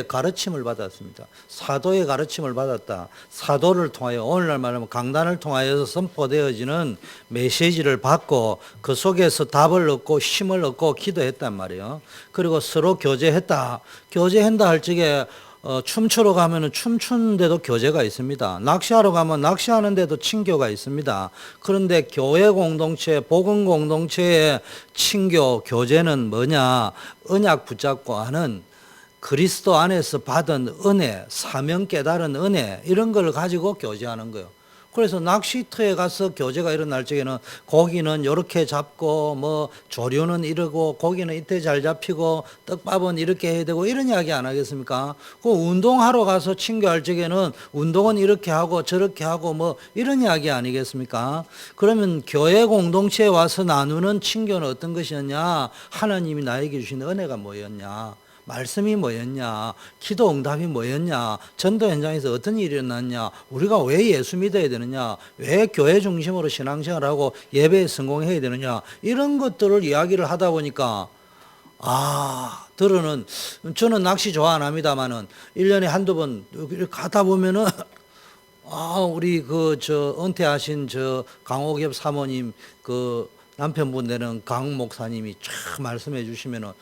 가르침을 받았습니다. 사도의 가르침을 받았다. 사도를 통하여 오늘날 말하면 강단을 통하여서 선포되어지는 메시지를 받고 그 속에서 답을 얻고 힘을 얻고 기도했단 말이에요. 그리고 서로 교제했다. 교제한다 할 적에 춤추러 가면은 춤추는데도 교제가 있습니다. 낚시하러 가면 낚시하는데도 친교가 있습니다. 그런데 교회 공동체, 복음 공동체의 친교, 교제는 뭐냐? 언약 붙잡고 하는 그리스도 안에서 받은 은혜, 사명 깨달은 은혜 이런 걸 가지고 교제하는 거예요. 그래서 낚시터에 가서 교제가 일어날 적에는 고기는 이렇게 잡고 뭐 조류는 이러고 고기는 이때 잘 잡히고 떡밥은 이렇게 해야 되고 이런 이야기 안 하겠습니까? 그 운동하러 가서 친교할 적에는 운동은 이렇게 하고 저렇게 하고 뭐 이런 이야기 아니겠습니까? 그러면 교회 공동체에 와서 나누는 친교는 어떤 것이었냐? 하나님이 나에게 주신 은혜가 뭐였냐? 말씀이 뭐였냐, 기도 응답이 뭐였냐, 전도 현장에서 어떤 일이 일어났냐, 우리가 왜 예수 믿어야 되느냐, 왜 교회 중심으로 신앙생활하고 예배에 성공해야 되느냐, 이런 것들을 이야기를 하다 보니까 저는 낚시 좋아 안 합니다만은 1년에 한두 번 이렇게 가다 보면은 우리 은퇴하신 강옥엽 사모님 남편분 되는 강 목사님이 쫙 말씀해 주시면은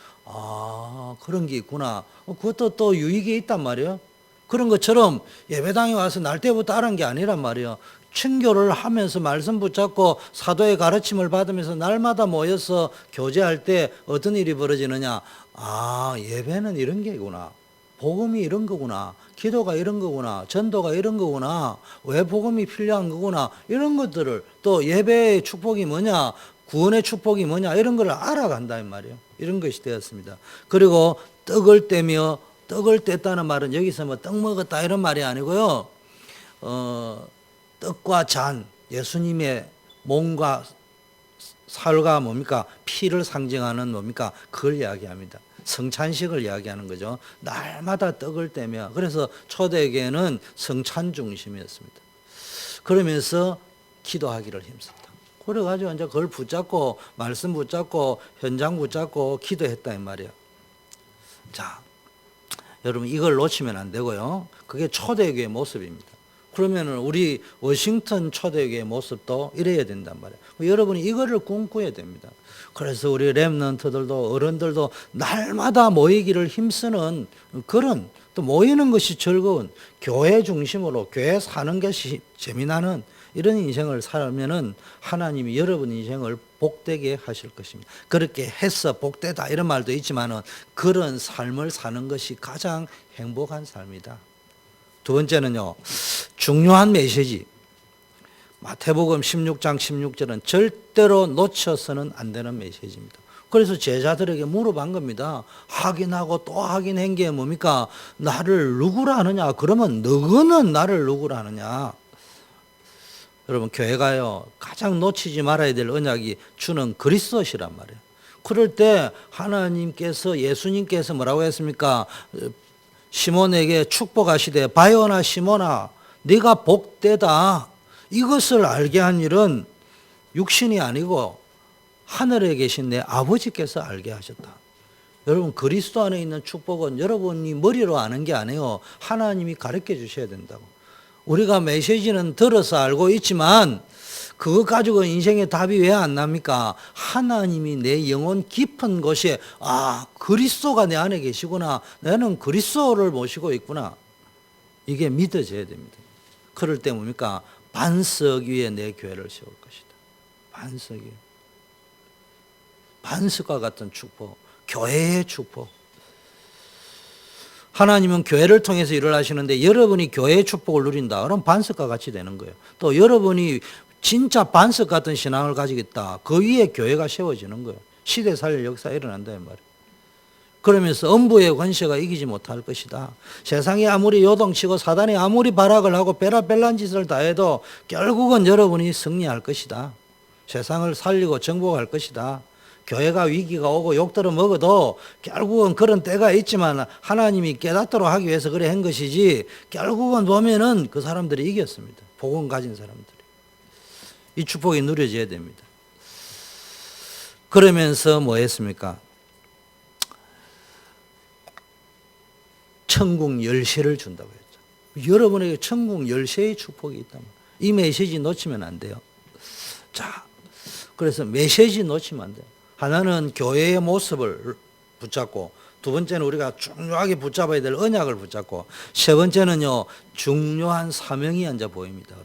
그런 게 있구나. 그것도 또 유익이 있단 말이에요. 그런 것처럼 예배당에 와서 날 때부터 알은 게 아니란 말이에요. 친교를 하면서 말씀 붙잡고 사도의 가르침을 받으면서 날마다 모여서 교제할 때 어떤 일이 벌어지느냐. 예배는 이런 게구나. 복음이 이런 거구나. 기도가 이런 거구나. 전도가 이런 거구나. 왜 복음이 필요한 거구나. 이런 것들을 또 예배의 축복이 뭐냐. 구원의 축복이 뭐냐. 이런 걸 알아간다는 말이에요. 이런 것이 되었습니다. 그리고 떡을 뗐다는 말은 여기서 뭐 떡 먹었다 이런 말이 아니고요. 떡과 잔, 예수님의 몸과 살과 뭡니까? 피를 상징하는 뭡니까? 그걸 이야기합니다. 성찬식을 이야기하는 거죠. 날마다 떡을 떼며 그래서 초대교회는 성찬 중심이었습니다. 그러면서 기도하기를 힘썼다. 그래가지고 이제 그걸 붙잡고 말씀 붙잡고 현장 붙잡고 기도했다 이 말이야. 자, 여러분 이걸 놓치면 안 되고요. 그게 초대교회 모습입니다. 그러면은 우리 워싱턴 초대교회 모습도 이래야 된단 말이에요. 여러분이 이거를 꿈꿔야 됩니다. 그래서 우리 렘넌트들도 어른들도 날마다 모이기를 힘쓰는 그런 또 모이는 것이 즐거운 교회 중심으로 교회 사는 것이 재미나는 이런 인생을 살면은 하나님이 여러분 인생을 복되게 하실 것입니다. 그렇게 해서 복되다 이런 말도 있지만은 그런 삶을 사는 것이 가장 행복한 삶이다. 두 번째는요, 중요한 메시지. 마태복음 16장 16절은 절대로 놓쳐서는 안 되는 메시지입니다. 그래서 제자들에게 물어본 겁니다. 확인하고 또 확인한 게 뭡니까? 나를 누구라 하느냐? 그러면 너는 나를 누구라 하느냐? 여러분 교회가요 가장 놓치지 말아야 될 언약이 주는 그리스도시란 말이에요. 그럴 때 하나님께서 예수님께서 뭐라고 했습니까? 시몬에게 축복하시되 바요나 시몬아 네가 복되다. 이것을 알게 한 일은 육신이 아니고 하늘에 계신 내 아버지께서 알게 하셨다. 여러분 그리스도 안에 있는 축복은 여러분이 머리로 아는 게 아니에요. 하나님이 가르쳐 주셔야 된다고. 우리가 메시지는 들어서 알고 있지만 그것 가지고 인생의 답이 왜 안 납니까? 하나님이 내 영혼 깊은 곳에 그리스도가 내 안에 계시구나. 나는 그리스도를 모시고 있구나. 이게 믿어져야 됩니다. 그럴 때 뭡니까? 반석 위에 내 교회를 세울 것이다. 반석 위에. 반석과 같은 축복. 교회의 축복. 하나님은 교회를 통해서 일을 하시는데 여러분이 교회의 축복을 누린다. 그럼 반석과 같이 되는 거예요. 또 여러분이 진짜 반석 같은 신앙을 가지겠다. 그 위에 교회가 세워지는 거예요. 시대 살릴 역사가 일어난다는 말이에요. 그러면서 음부의 권세가 이기지 못할 것이다. 세상이 아무리 요동치고 사단이 아무리 발악을 하고 베라벨란 짓을 다 해도 결국은 여러분이 승리할 것이다. 세상을 살리고 정복할 것이다. 교회가 위기가 오고 욕들어 먹어도 결국은 그런 때가 있지만 하나님이 깨닫도록 하기 위해서 그래 한 것이지 결국은 보면은 그 사람들이 이겼습니다. 복음 가진 사람들이. 이 축복이 누려져야 됩니다. 그러면서 뭐 했습니까? 천국 열쇠를 준다고 했죠. 여러분에게 천국 열쇠의 축복이 있다면 이 메시지 놓치면 안 돼요. 자, 그래서 메시지 놓치면 안 돼요. 하나는 교회의 모습을 붙잡고, 두 번째는 우리가 중요하게 붙잡아야 될 언약을 붙잡고, 세 번째는요, 중요한 사명이 앉아 보입니다.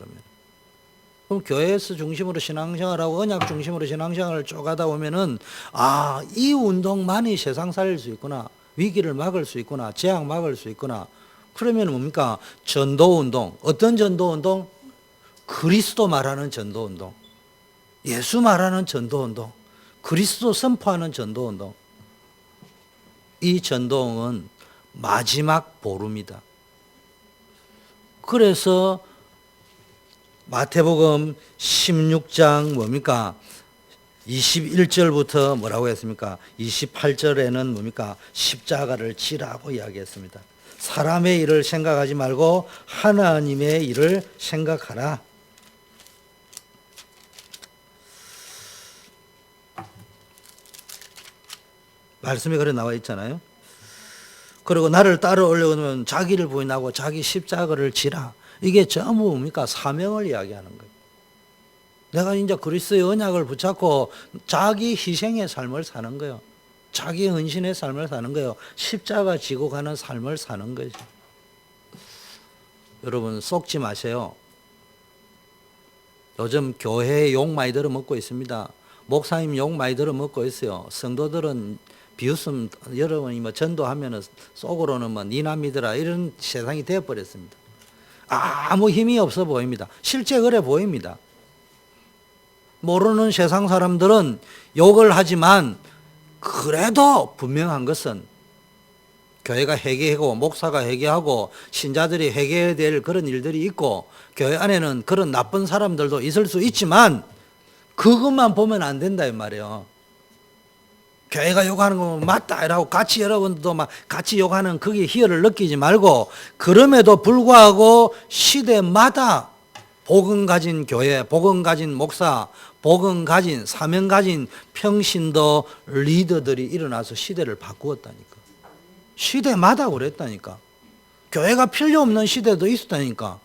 그럼 교회에서 중심으로 신앙생활하고 언약 중심으로 신앙생활을 쭉 하다 보면은, 아, 이 운동만이 세상 살릴 수 있구나, 위기를 막을 수 있구나, 재앙 막을 수 있구나. 그러면 뭡니까? 전도운동. 어떤 전도운동? 그리스도 말하는 전도운동, 예수 말하는 전도운동, 그리스도 선포하는 전도운동. 이 전도는 마지막 보루입니다. 그래서 마태복음 16장 뭡니까? 21절부터 뭐라고 했습니까? 28절에는 뭡니까? 십자가를 지라고 이야기했습니다. 사람의 일을 생각하지 말고 하나님의 일을 생각하라. 말씀이 그래 나와 있잖아요. 그리고 나를 따라오려면 자기를 부인하고 자기 십자가를 지라. 이게 전부 뭡니까? 사명을 이야기하는 거예요. 내가 이제 그리스도의 언약을 붙잡고 자기 희생의 삶을 사는 거예요. 자기 헌신의 삶을 사는 거예요. 십자가 지고 가는 삶을 사는 거죠. 여러분 속지 마세요. 요즘 교회에 욕 많이 들어먹고 있습니다. 목사님 욕 많이 들어먹고 있어요. 성도들은 비웃음, 여러분이 뭐 전도하면은 속으로는 뭐 니나 믿으라 이런 세상이 되어버렸습니다. 아무 힘이 없어 보입니다. 실제 그래 보입니다. 모르는 세상 사람들은 욕을 하지만 그래도 분명한 것은 교회가 회개하고 목사가 회개하고 신자들이 회개해야 될 그런 일들이 있고 교회 안에는 그런 나쁜 사람들도 있을 수 있지만 그것만 보면 안 된다 이 말이에요. 교회가 욕하는 거 맞다 이라고 같이 여러분들도 막 같이 욕하는 거기에 희열을 느끼지 말고, 그럼에도 불구하고 시대마다 복음 가진 교회, 복음 가진 목사, 복음 가진 사명 가진 평신도 리더들이 일어나서 시대를 바꾸었다니까. 시대마다 그랬다니까. 교회가 필요 없는 시대도 있었다니까.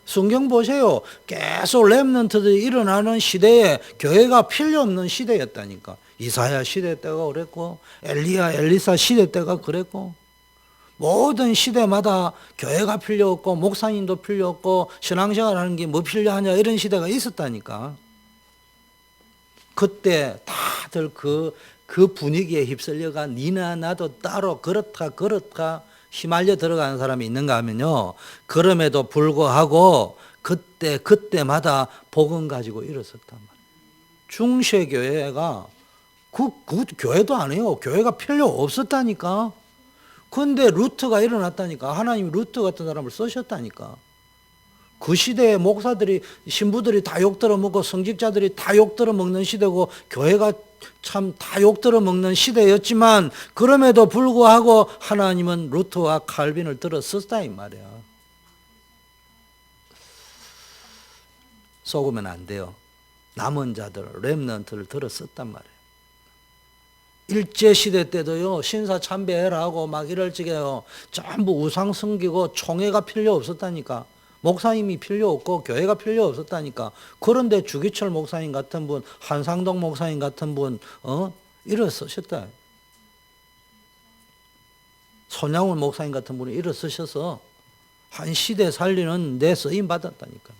성경 보세요. 계속 렘넌트들이 일어나는 시대에 교회가 필요 없는 시대였다니까. 이사야 시대 때가 그랬고 엘리야 엘리사 시대 때가 그랬고, 모든 시대마다 교회가 필요 없고 목사님도 필요 없고 신앙생활 하는 게 뭐 필요하냐 이런 시대가 있었다니까. 그때 다들 그 분위기에 휩쓸려가 니나 나도 따로 그렇다 휘말려 들어가는 사람이 있는가 하면요, 그럼에도 불구하고 그때마다 복음 가지고 일어섰단 말이에요. 중세교회가 그 교회도 아니에요. 교회가 필요 없었다니까. 근데 루트가 일어났다니까. 하나님이 루트 같은 사람을 쓰셨다니까. 그 시대에 목사들이, 신부들이 다 욕들어 먹고 성직자들이 다 욕들어 먹는 시대고 교회가 참 다 욕들어 먹는 시대였지만 그럼에도 불구하고 하나님은 루트와 칼빈을 들어 썼다 이 말이야. 속으면 안 돼요. 남은 자들, 렘넌트를 들어 썼단 말이에요. 일제시대 때도요, 신사 참배해라고 막 이럴 적에요, 전부 우상 섬기고 총회가 필요 없었다니까. 목사님이 필요 없고 교회가 필요 없었다니까. 그런데 주기철 목사님 같은 분, 한상동 목사님 같은 분, 일어서셨다. 손양훈 목사님 같은 분이 일어서셔서 한 시대 살리는 데 쓰임 받았다니까.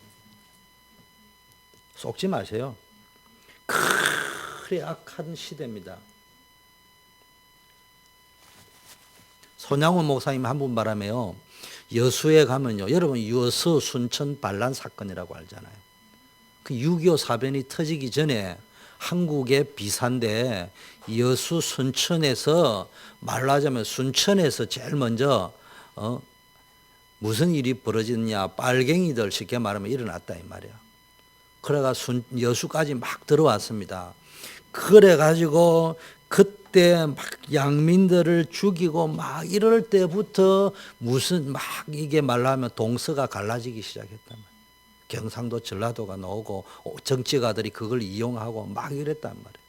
속지 마세요. 그리 악한 시대입니다. 손양훈 목사님 한 분 바라매요, 여수에 가면요, 여러분 여수 순천 반란 사건이라고 알잖아요. 그 6.25 사변이 터지기 전에 한국의 비산대 여수 순천에서, 말로 하자면 순천에서 제일 먼저 무슨 일이 벌어졌냐, 빨갱이들 쉽게 말하면 일어났다 이 말이야. 그래가 여수까지 막 들어왔습니다. 그래가지고 그때 막 양민들을 죽이고 막 이럴 때부터 무슨 막 이게 말로 하면 동서가 갈라지기 시작했단 말이에요. 경상도 전라도가 나오고 정치가들이 그걸 이용하고 막 이랬단 말이에요.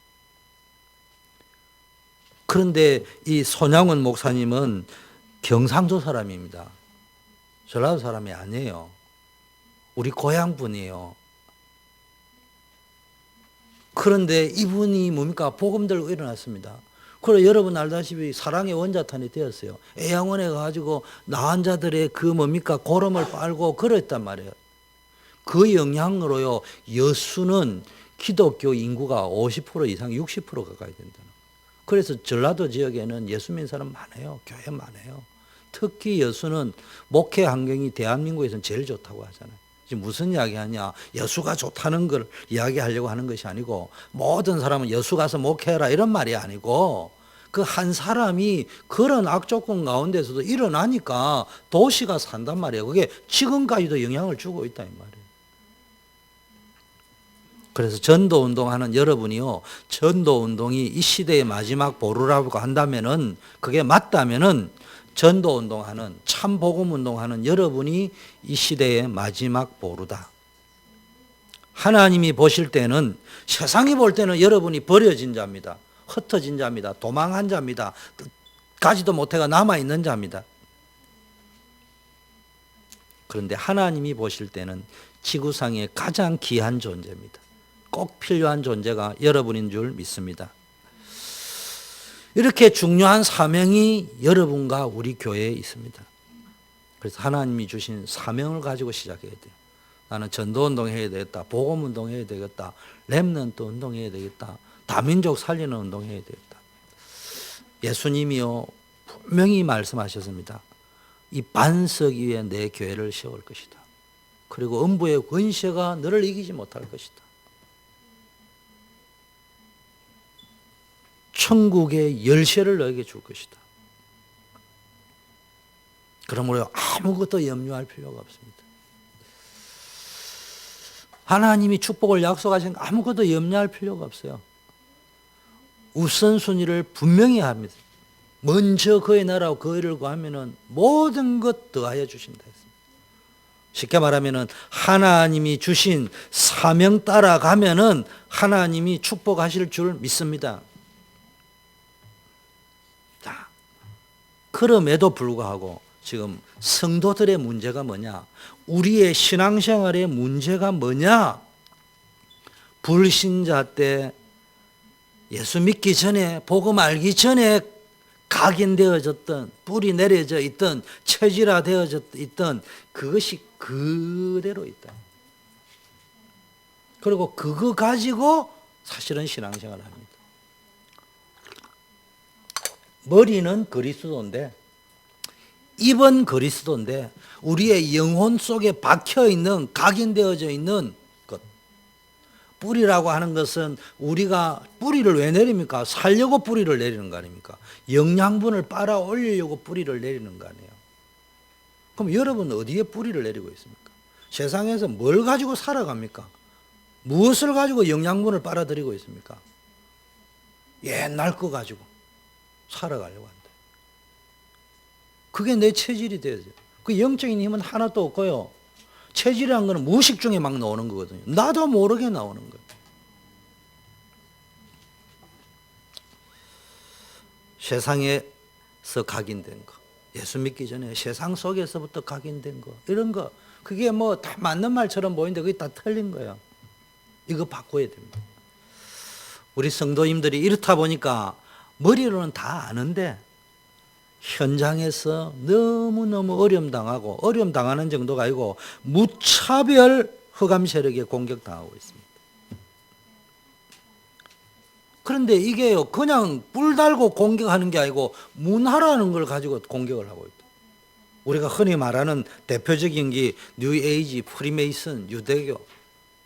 그런데 이 손양원 목사님은 경상도 사람입니다. 전라도 사람이 아니에요. 우리 고향 분이에요. 그런데 이분이 뭡니까? 복음 들고 일어났습니다. 그리고 여러분 알다시피 사랑의 원자탄이 되었어요. 애양원에 가가지고 나은 자들의 그 뭡니까? 고름을 빨고 그랬단 말이에요. 그 영향으로요, 여수는 기독교 인구가 50% 이상 60% 가까이 된다는 거예요. 그래서 전라도 지역에는 예수 믿는 사람 많아요. 교회 많아요. 특히 여수는 목회 환경이 대한민국에서는 제일 좋다고 하잖아요. 지금 무슨 이야기 하냐? 여수가 좋다는 걸 이야기하려고 하는 것이 아니고, 모든 사람은 여수 가서 목회해라 이런 말이 아니고, 그 한 사람이 그런 악조건 가운데서도 일어나니까 도시가 산단 말이에요. 그게 지금까지도 영향을 주고 있다 이 말이에요. 그래서 전도운동하는 여러분이요, 전도운동이 이 시대의 마지막 보루라고 한다면은, 그게 맞다면은 전도운동하는, 참 복음운동하는 여러분이 이 시대의 마지막 보루다. 하나님이 보실 때는, 세상이 볼 때는 여러분이 버려진 자입니다. 흩어진 자입니다. 도망한 자입니다. 가지도 못해가 남아있는 자입니다. 그런데 하나님이 보실 때는 지구상의 가장 귀한 존재입니다. 꼭 필요한 존재가 여러분인 줄 믿습니다. 이렇게 중요한 사명이 여러분과 우리 교회에 있습니다. 그래서 하나님이 주신 사명을 가지고 시작해야 돼요. 나는 전도운동 해야 되겠다. 복음운동 해야 되겠다. 렘넌트 운동해야 되겠다. 다민족 살리는 운동 해야 되겠다. 예수님이요, 분명히 말씀하셨습니다. 이 반석 위에 내 교회를 세울 것이다. 그리고 음부의 권세가 너를 이기지 못할 것이다. 천국의 열쇠를 너에게 줄 것이다. 그러므로 아무것도 염려할 필요가 없습니다. 하나님이 축복을 약속하신 거 아무것도 염려할 필요가 없어요. 우선순위를 분명히 합니다. 먼저 그의 나라와 그 의를 구하면은 모든 것 더하여 주신다 했습니다. 쉽게 말하면은 하나님이 주신 사명 따라가면은 하나님이 축복하실 줄 믿습니다. 자, 그럼에도 불구하고 지금 성도들의 문제가 뭐냐? 우리의 신앙생활의 문제가 뭐냐? 불신자 때 예수 믿기 전에, 복음 알기 전에 각인되어졌던, 뿌리 내려져 있던, 체질화되어져 있던 그것이 그대로 있다. 그리고 그거 가지고 사실은 신앙생활을 합니다. 머리는 그리스도인데, 입은 그리스도인데, 우리의 영혼 속에 박혀있는, 각인되어져 있는 것. 뿌리라고 하는 것은 우리가 뿌리를 왜 내립니까? 살려고 뿌리를 내리는 거 아닙니까? 영양분을 빨아 올리려고 뿌리를 내리는 거 아니에요. 그럼 여러분은 어디에 뿌리를 내리고 있습니까? 세상에서 뭘 가지고 살아갑니까? 무엇을 가지고 영양분을 빨아들이고 있습니까? 옛날 거 가지고 살아가려고 한다. 그게 내 체질이 되어야죠. 그 영적인 힘은 하나도 없고요. 체질이라는 거는 무의식 중에 막 나오는 거거든요. 나도 모르게 나오는 거예요. 세상에서 각인된 거, 예수 믿기 전에 세상 속에서부터 각인된 거, 이런 거, 그게 뭐 다 맞는 말처럼 보이는데 그게 다 틀린 거예요. 이거 바꿔야 됩니다. 우리 성도님들이 이렇다 보니까 머리로는 다 아는데 현장에서 너무너무 어려움 당하는 정도가 아니고 무차별 흑암 세력에 공격당하고 있습니다. 그런데 이게요, 그냥 뿔 달고 공격하는 게 아니고 문화라는 걸 가지고 공격을 하고 있다. 우리가 흔히 말하는 대표적인 게 뉴에이지, 프리메이슨, 유대교,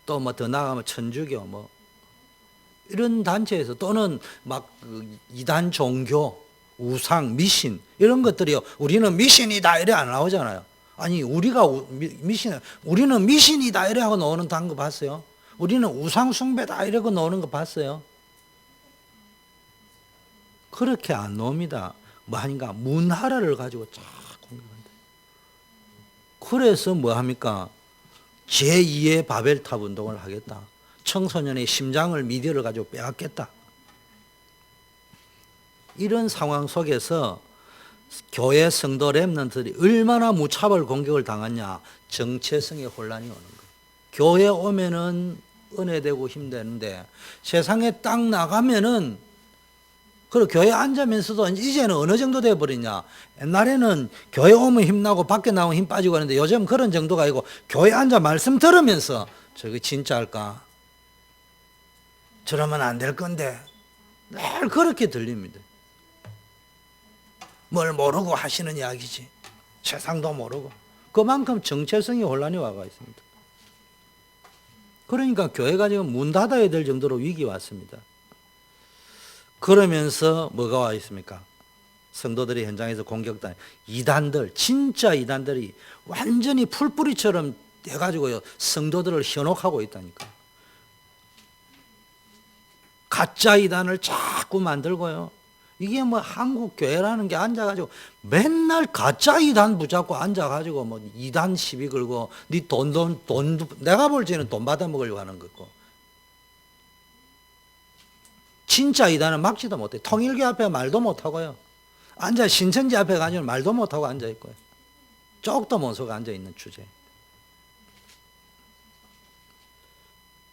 또 뭐 더 나아가면 천주교, 뭐 이런 단체에서, 또는 막 이단 종교, 우상, 미신, 이런 것들이요, 우리는 미신이다 이래 안 나오잖아요. 아니, 우리가 우리는 미신이다 이래 하고 나오는 거 봤어요? 우리는 우상 숭배다 이러고 나오는 거 봤어요? 그렇게 안 나옵니다. 뭐 하니까 문화를 가지고 쫙 공격한다. 그래서 뭐 합니까? 제2의 바벨탑 운동을 하겠다. 청소년의 심장을, 미디어를 가지고 빼앗겠다. 이런 상황 속에서 교회 성도 렘넌트들이 얼마나 무차별 공격을 당하냐. 정체성의 혼란이 오는 거예요. 교회 오면은 은혜되고 힘되는데 세상에 딱 나가면은 그리고 교회 앉으면서도 이제는 어느 정도 돼버리냐. 옛날에는 교회 오면 힘나고 밖에 나오면 힘 빠지고 하는데 요즘 그런 정도가 아니고 교회 앉아 말씀 들으면서 저게 진짜 할까? 저러면 안 될 건데 늘 그렇게 들립니다. 뭘 모르고 하시는 이야기지. 세상도 모르고. 그만큼 정체성의 혼란이 와가 있습니다. 그러니까 교회가 지금 문 닫아야 될 정도로 위기 왔습니다. 그러면서 뭐가 와 있습니까? 성도들이 현장에서 공격당 이단들, 진짜 이단들이 완전히 풀뿌리처럼 해가지고요 성도들을 현혹하고 있다니까. 가짜 이단을 자꾸 만들고요. 이게 뭐 한국 교회라는 게 앉아가지고 맨날 가짜 이단 붙잡고 앉아가지고 뭐 이단 시비 걸고 네 돈 내가 볼 때는 돈 받아 먹으려고 하는 거고. 진짜 이단은 막지도 못해. 통일교 앞에 말도 못하고요. 앉아 신천지 앞에 가면 말도 못하고 앉아있고요. 쪽도 못 서고 앉아있는 주제.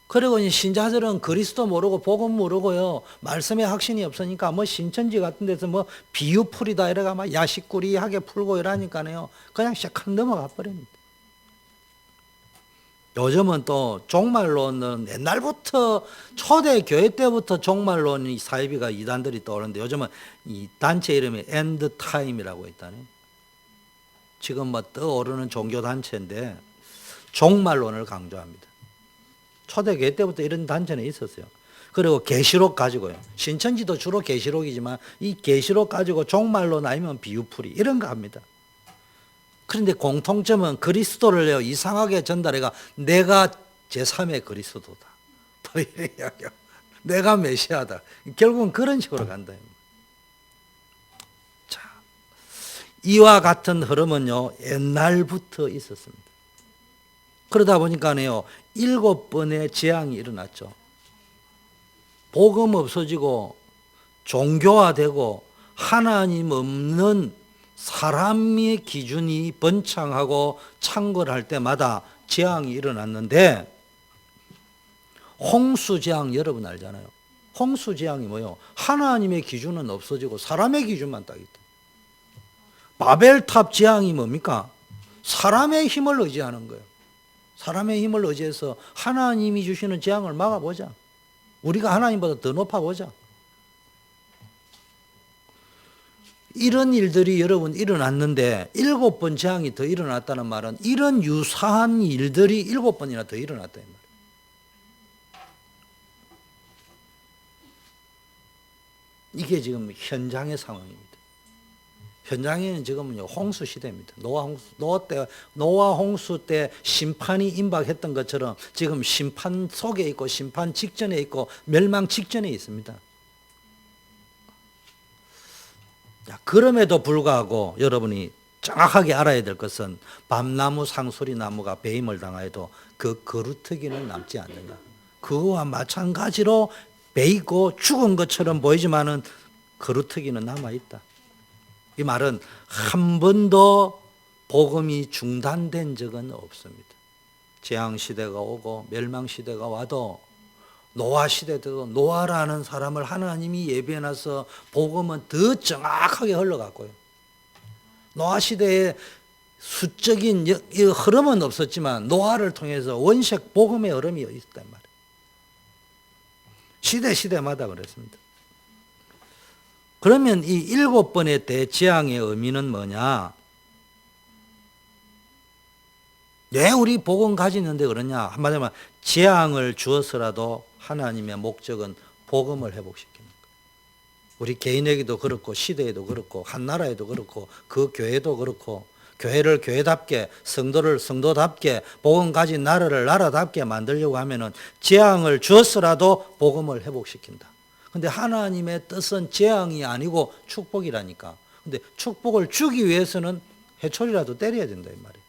그리고 신자들은 그리스도 모르고 복음 모르고요. 말씀에 확신이 없으니까 뭐 신천지 같은 데서 뭐 비유풀이다 이래가 막 야식꾸리하게 풀고 이러니까요. 그냥 샥 넘어가 버립니다. 요즘은 또 종말론은 옛날부터 초대 교회 때부터 종말론이 사이비가 이단들이 떠오르는데 요즘은 이 단체 이름이 엔드타임이라고 있다네. 지금 뭐 떠오르는 종교 단체인데 종말론을 강조합니다. 초대 교회 때부터 이런 단체는 있었어요. 그리고 계시록 가지고요. 신천지도 주로 계시록이지만 이 계시록 가지고 종말론 아니면 비유풀이 이런 거 합니다. 그런데 공통점은 그리스도를 이상하게 전달해가 내가 제3의 그리스도다. 또 이런 이야기야. 내가 메시아다. 결국은 그런 식으로 간다. 자, 이와 같은 흐름은요 옛날부터 있었습니다. 그러다 보니까요 7번의 재앙이 일어났죠. 복음 없어지고 종교화되고 하나님 없는 사람의 기준이 번창하고 창궐할 때마다 재앙이 일어났는데 홍수재앙 여러분 알잖아요. 홍수재앙이 뭐예요? 하나님의 기준은 없어지고 사람의 기준만 딱 있다. 바벨탑 재앙이 뭡니까? 사람의 힘을 의지하는 거예요. 사람의 힘을 의지해서 하나님이 주시는 재앙을 막아보자. 우리가 하나님보다 더 높아보자. 이런 일들이 여러분 일어났는데 7번 재앙이 더 일어났다는 말은 이런 유사한 일들이 7번이나 더 일어났다. 이게 지금 현장의 상황입니다. 현장에는 지금은 홍수 시대입니다. 노아 홍수 때 심판이 임박했던 것처럼 지금 심판 속에 있고 심판 직전에 있고 멸망 직전에 있습니다. 그럼에도 불구하고 여러분이 정확하게 알아야 될 것은 밤나무 상수리 나무가 배임을 당하여도 그 거루터기는 남지 않는다. 그거와 마찬가지로 베이고 죽은 것처럼 보이지만은 거루터기는 남아있다. 이 말은 한 번도 복음이 중단된 적은 없습니다. 재앙시대가 오고 멸망시대가 와도 노아 시대 때도 노아라는 사람을 하나님이 예비해놔서 복음은 더 정확하게 흘러갔고요. 노아 시대에 수적인 흐름은 없었지만 노아를 통해서 원색 복음의 흐름이 있었단 말이에요. 시대마다 그랬습니다. 그러면 이 7번의 대재앙의 의미는 뭐냐? 왜 우리 복음 가지는데 그러냐? 한마디로 말하면 재앙을 주어서라도 하나님의 목적은 복음을 회복시키는 거예요. 우리 개인에게도 그렇고 시대에도 그렇고 한 나라에도 그렇고 그 교회도 그렇고 교회를 교회답게 성도를 성도답게 복음 가진 나라를 나라답게 만들려고 하면은 재앙을 주어서라도 복음을 회복시킨다. 근데 하나님의 뜻은 재앙이 아니고 축복이라니까. 근데 축복을 주기 위해서는 해초리라도 때려야 된다 이 말이에요.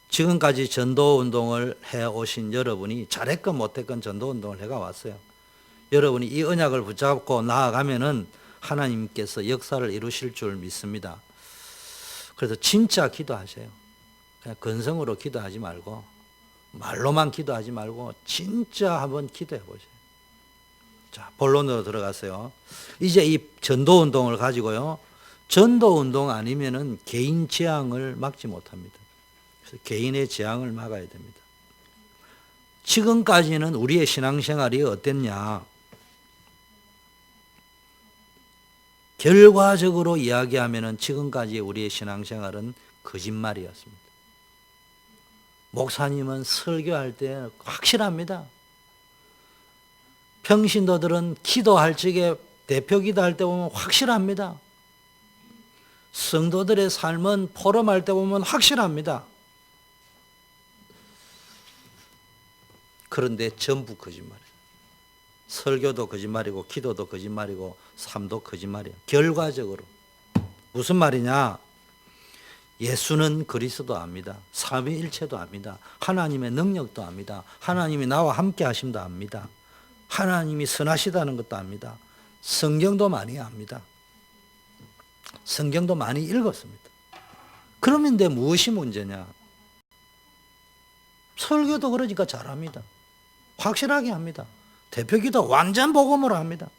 지금까지 전도운동을 해오신 여러분이 잘했건 못했건 전도운동을 해가 왔어요. 여러분이 이 언약을 붙잡고 나아가면은 하나님께서 역사를 이루실 줄 믿습니다. 그래서 진짜 기도하세요. 그냥 근성으로 기도하지 말고 말로만 기도하지 말고 진짜 한번 기도해 보세요. 자, 본론으로 들어가세요. 이제 이 전도 운동을 가지고요. 전도 운동 아니면은 개인 재앙을 막지 못합니다. 그래서 개인의 재앙을 막아야 됩니다. 지금까지는 우리의 신앙생활이 어땠냐? 결과적으로 이야기하면은 지금까지 우리의 신앙생활은 거짓말이었습니다. 목사님은 설교할 때 확실합니다. 평신도들은 기도할 적에 대표 기도할 때 보면 확실합니다. 성도들의 삶은 포럼할 때 보면 확실합니다. 그런데 전부 거짓말이에요. 설교도 거짓말이고 기도도 거짓말이고 삶도 거짓말이에요. 결과적으로. 무슨 말이냐? 예수는 그리스도 압니다. 삼위일체도 압니다. 하나님의 능력도 압니다. 하나님이 나와 함께 하심도 압니다. 하나님이 선하시다는 것도 압니다. 성경도 많이 압니다. 성경도 많이 읽었습니다. 그런데 무엇이 문제냐? 설교도 그러니까 잘합니다. 확실하게 합니다. 대표기도 완전 복음으로 합니다.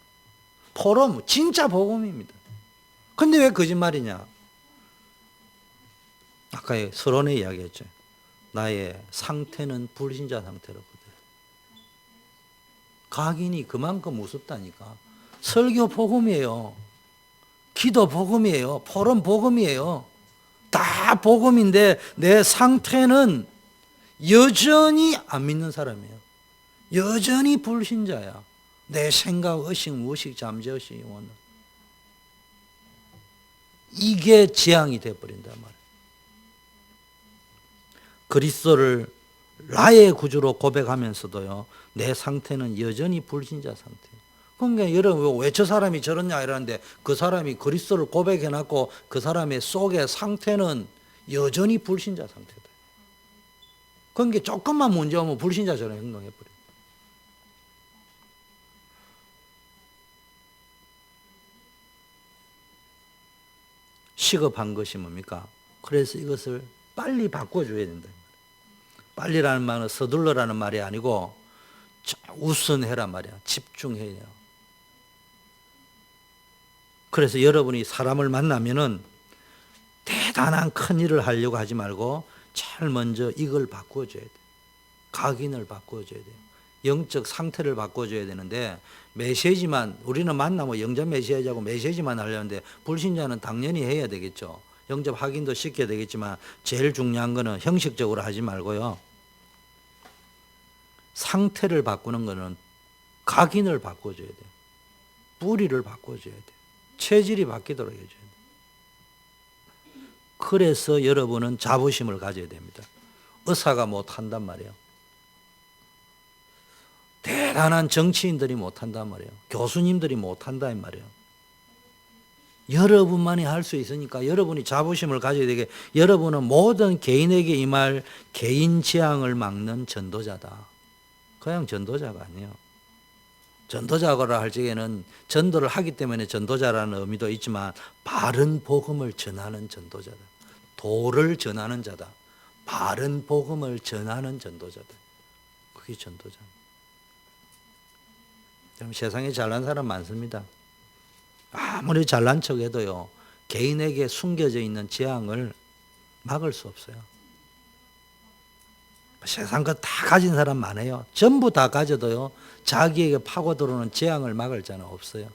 포럼 진짜 복음입니다. 근데 왜 거짓말이냐? 아까 서론에 이야기했죠. 나의 상태는 불신자 상태로거든. 각인이 그만큼 무섭다니까. 설교 복음이에요. 기도 복음이에요. 포럼 복음이에요. 다 복음인데 내 상태는 여전히 안 믿는 사람이에요. 여전히 불신자야. 내 생각, 의식, 무의식, 잠재의식이 오는. 이게 재앙이 되어버린단 말이에요. 그리스도를 나의 구주로 고백하면서도요, 내 상태는 여전히 불신자 상태예요. 그러니까 여러분 왜 저 사람이 저러냐 이러는데 그 사람이 그리스도를 고백해놨고 그 사람의 속의 상태는 여전히 불신자 상태다. 그러니까 조금만 문제 오면 불신자처럼 행동해버려요. 시급한 것이 뭡니까? 그래서 이것을 빨리 바꿔줘야 된다. 빨리라는 말은 서둘러라는 말이 아니고 우선해란 말이야. 집중해야 돼요. 그래서 여러분이 사람을 만나면은 대단한 큰 일을 하려고 하지 말고 제일 먼저 이걸 바꿔줘야 돼. 각인을 바꿔줘야 돼요. 영적 상태를 바꿔줘야 되는데 메시지만 우리는 만나면 영접 메시지하고 메시지만 하려는데 불신자는 당연히 해야 되겠죠. 영접 확인도 시켜야 되겠지만 제일 중요한 거는 형식적으로 하지 말고요. 상태를 바꾸는 거는 각인을 바꿔줘야 돼요. 뿌리를 바꿔줘야 돼요. 체질이 바뀌도록 해줘야 돼요. 그래서 여러분은 자부심을 가져야 됩니다. 의사가 못한단 말이에요. 대단한 정치인들이 못한단 말이에요. 교수님들이 못한단 말이에요. 여러분만이 할 수 있으니까 여러분이 자부심을 가져야 되게 여러분은 모든 개인에게 임할 개인 재앙을 막는 전도자다. 그냥 전도자가 아니에요. 전도자라 할 적에는 전도를 하기 때문에 전도자라는 의미도 있지만 바른 복음을 전하는 전도자다. 도를 전하는 자다. 바른 복음을 전하는 전도자다. 그게 전도자입니다. 세상에 잘난 사람 많습니다. 아무리 잘난 척해도요 개인에게 숨겨져 있는 재앙을 막을 수 없어요. 세상 것 다 가진 사람 많아요. 전부 다 가져도요 자기에게 파고 들어오는 재앙을 막을 자는 없어요.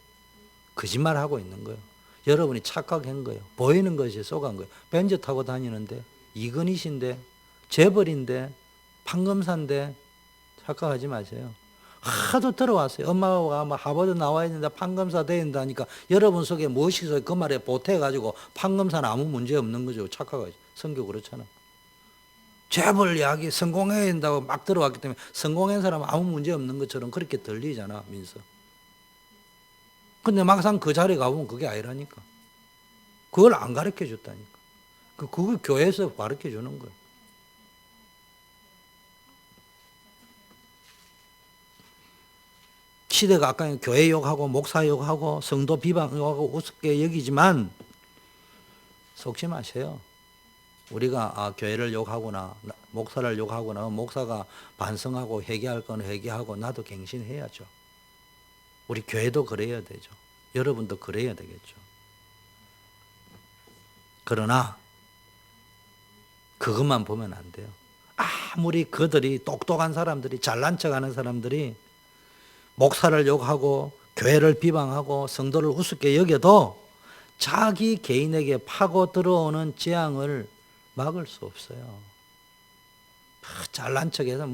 거짓말하고 있는 거예요. 여러분이 착각한 거예요. 보이는 것이 속한 거예요. 벤츠 타고 다니는데 이근이신데 재벌인데 판검사인데 착각하지 마세요. 하도 들어왔어요. 엄마가 아마 하버드 나와야 된다, 판검사 돼야 된다니까 여러분 속에 무엇이 있어요? 그 말에 보태가지고 판검사는 아무 문제 없는 거죠. 착각하지. 성경 그렇잖아. 재벌 이야기 성공해야 된다고 막 들어왔기 때문에 성공한 사람은 아무 문제 없는 것처럼 그렇게 들리잖아, 민서. 근데 막상 그 자리에 가보면 그게 아니라니까. 그걸 안 가르쳐 줬다니까. 그걸 교회에서 가르쳐 주는 거예요. 시대가 아까 교회 욕하고 목사 욕하고 성도 비방 욕하고 우습게 여기지만 속지 마세요. 우리가 교회를 욕하거나 목사를 욕하거나 목사가 반성하고 회개할 건 회개하고 나도 갱신해야죠. 우리 교회도 그래야 되죠. 여러분도 그래야 되겠죠. 그러나 그것만 보면 안 돼요. 아무리 그들이 똑똑한 사람들이 잘난 척하는 사람들이 목사를 욕하고 교회를 비방하고 성도를 우습게 여겨도 자기 개인에게 파고 들어오는 재앙을 막을 수 없어요. 잘난 척해서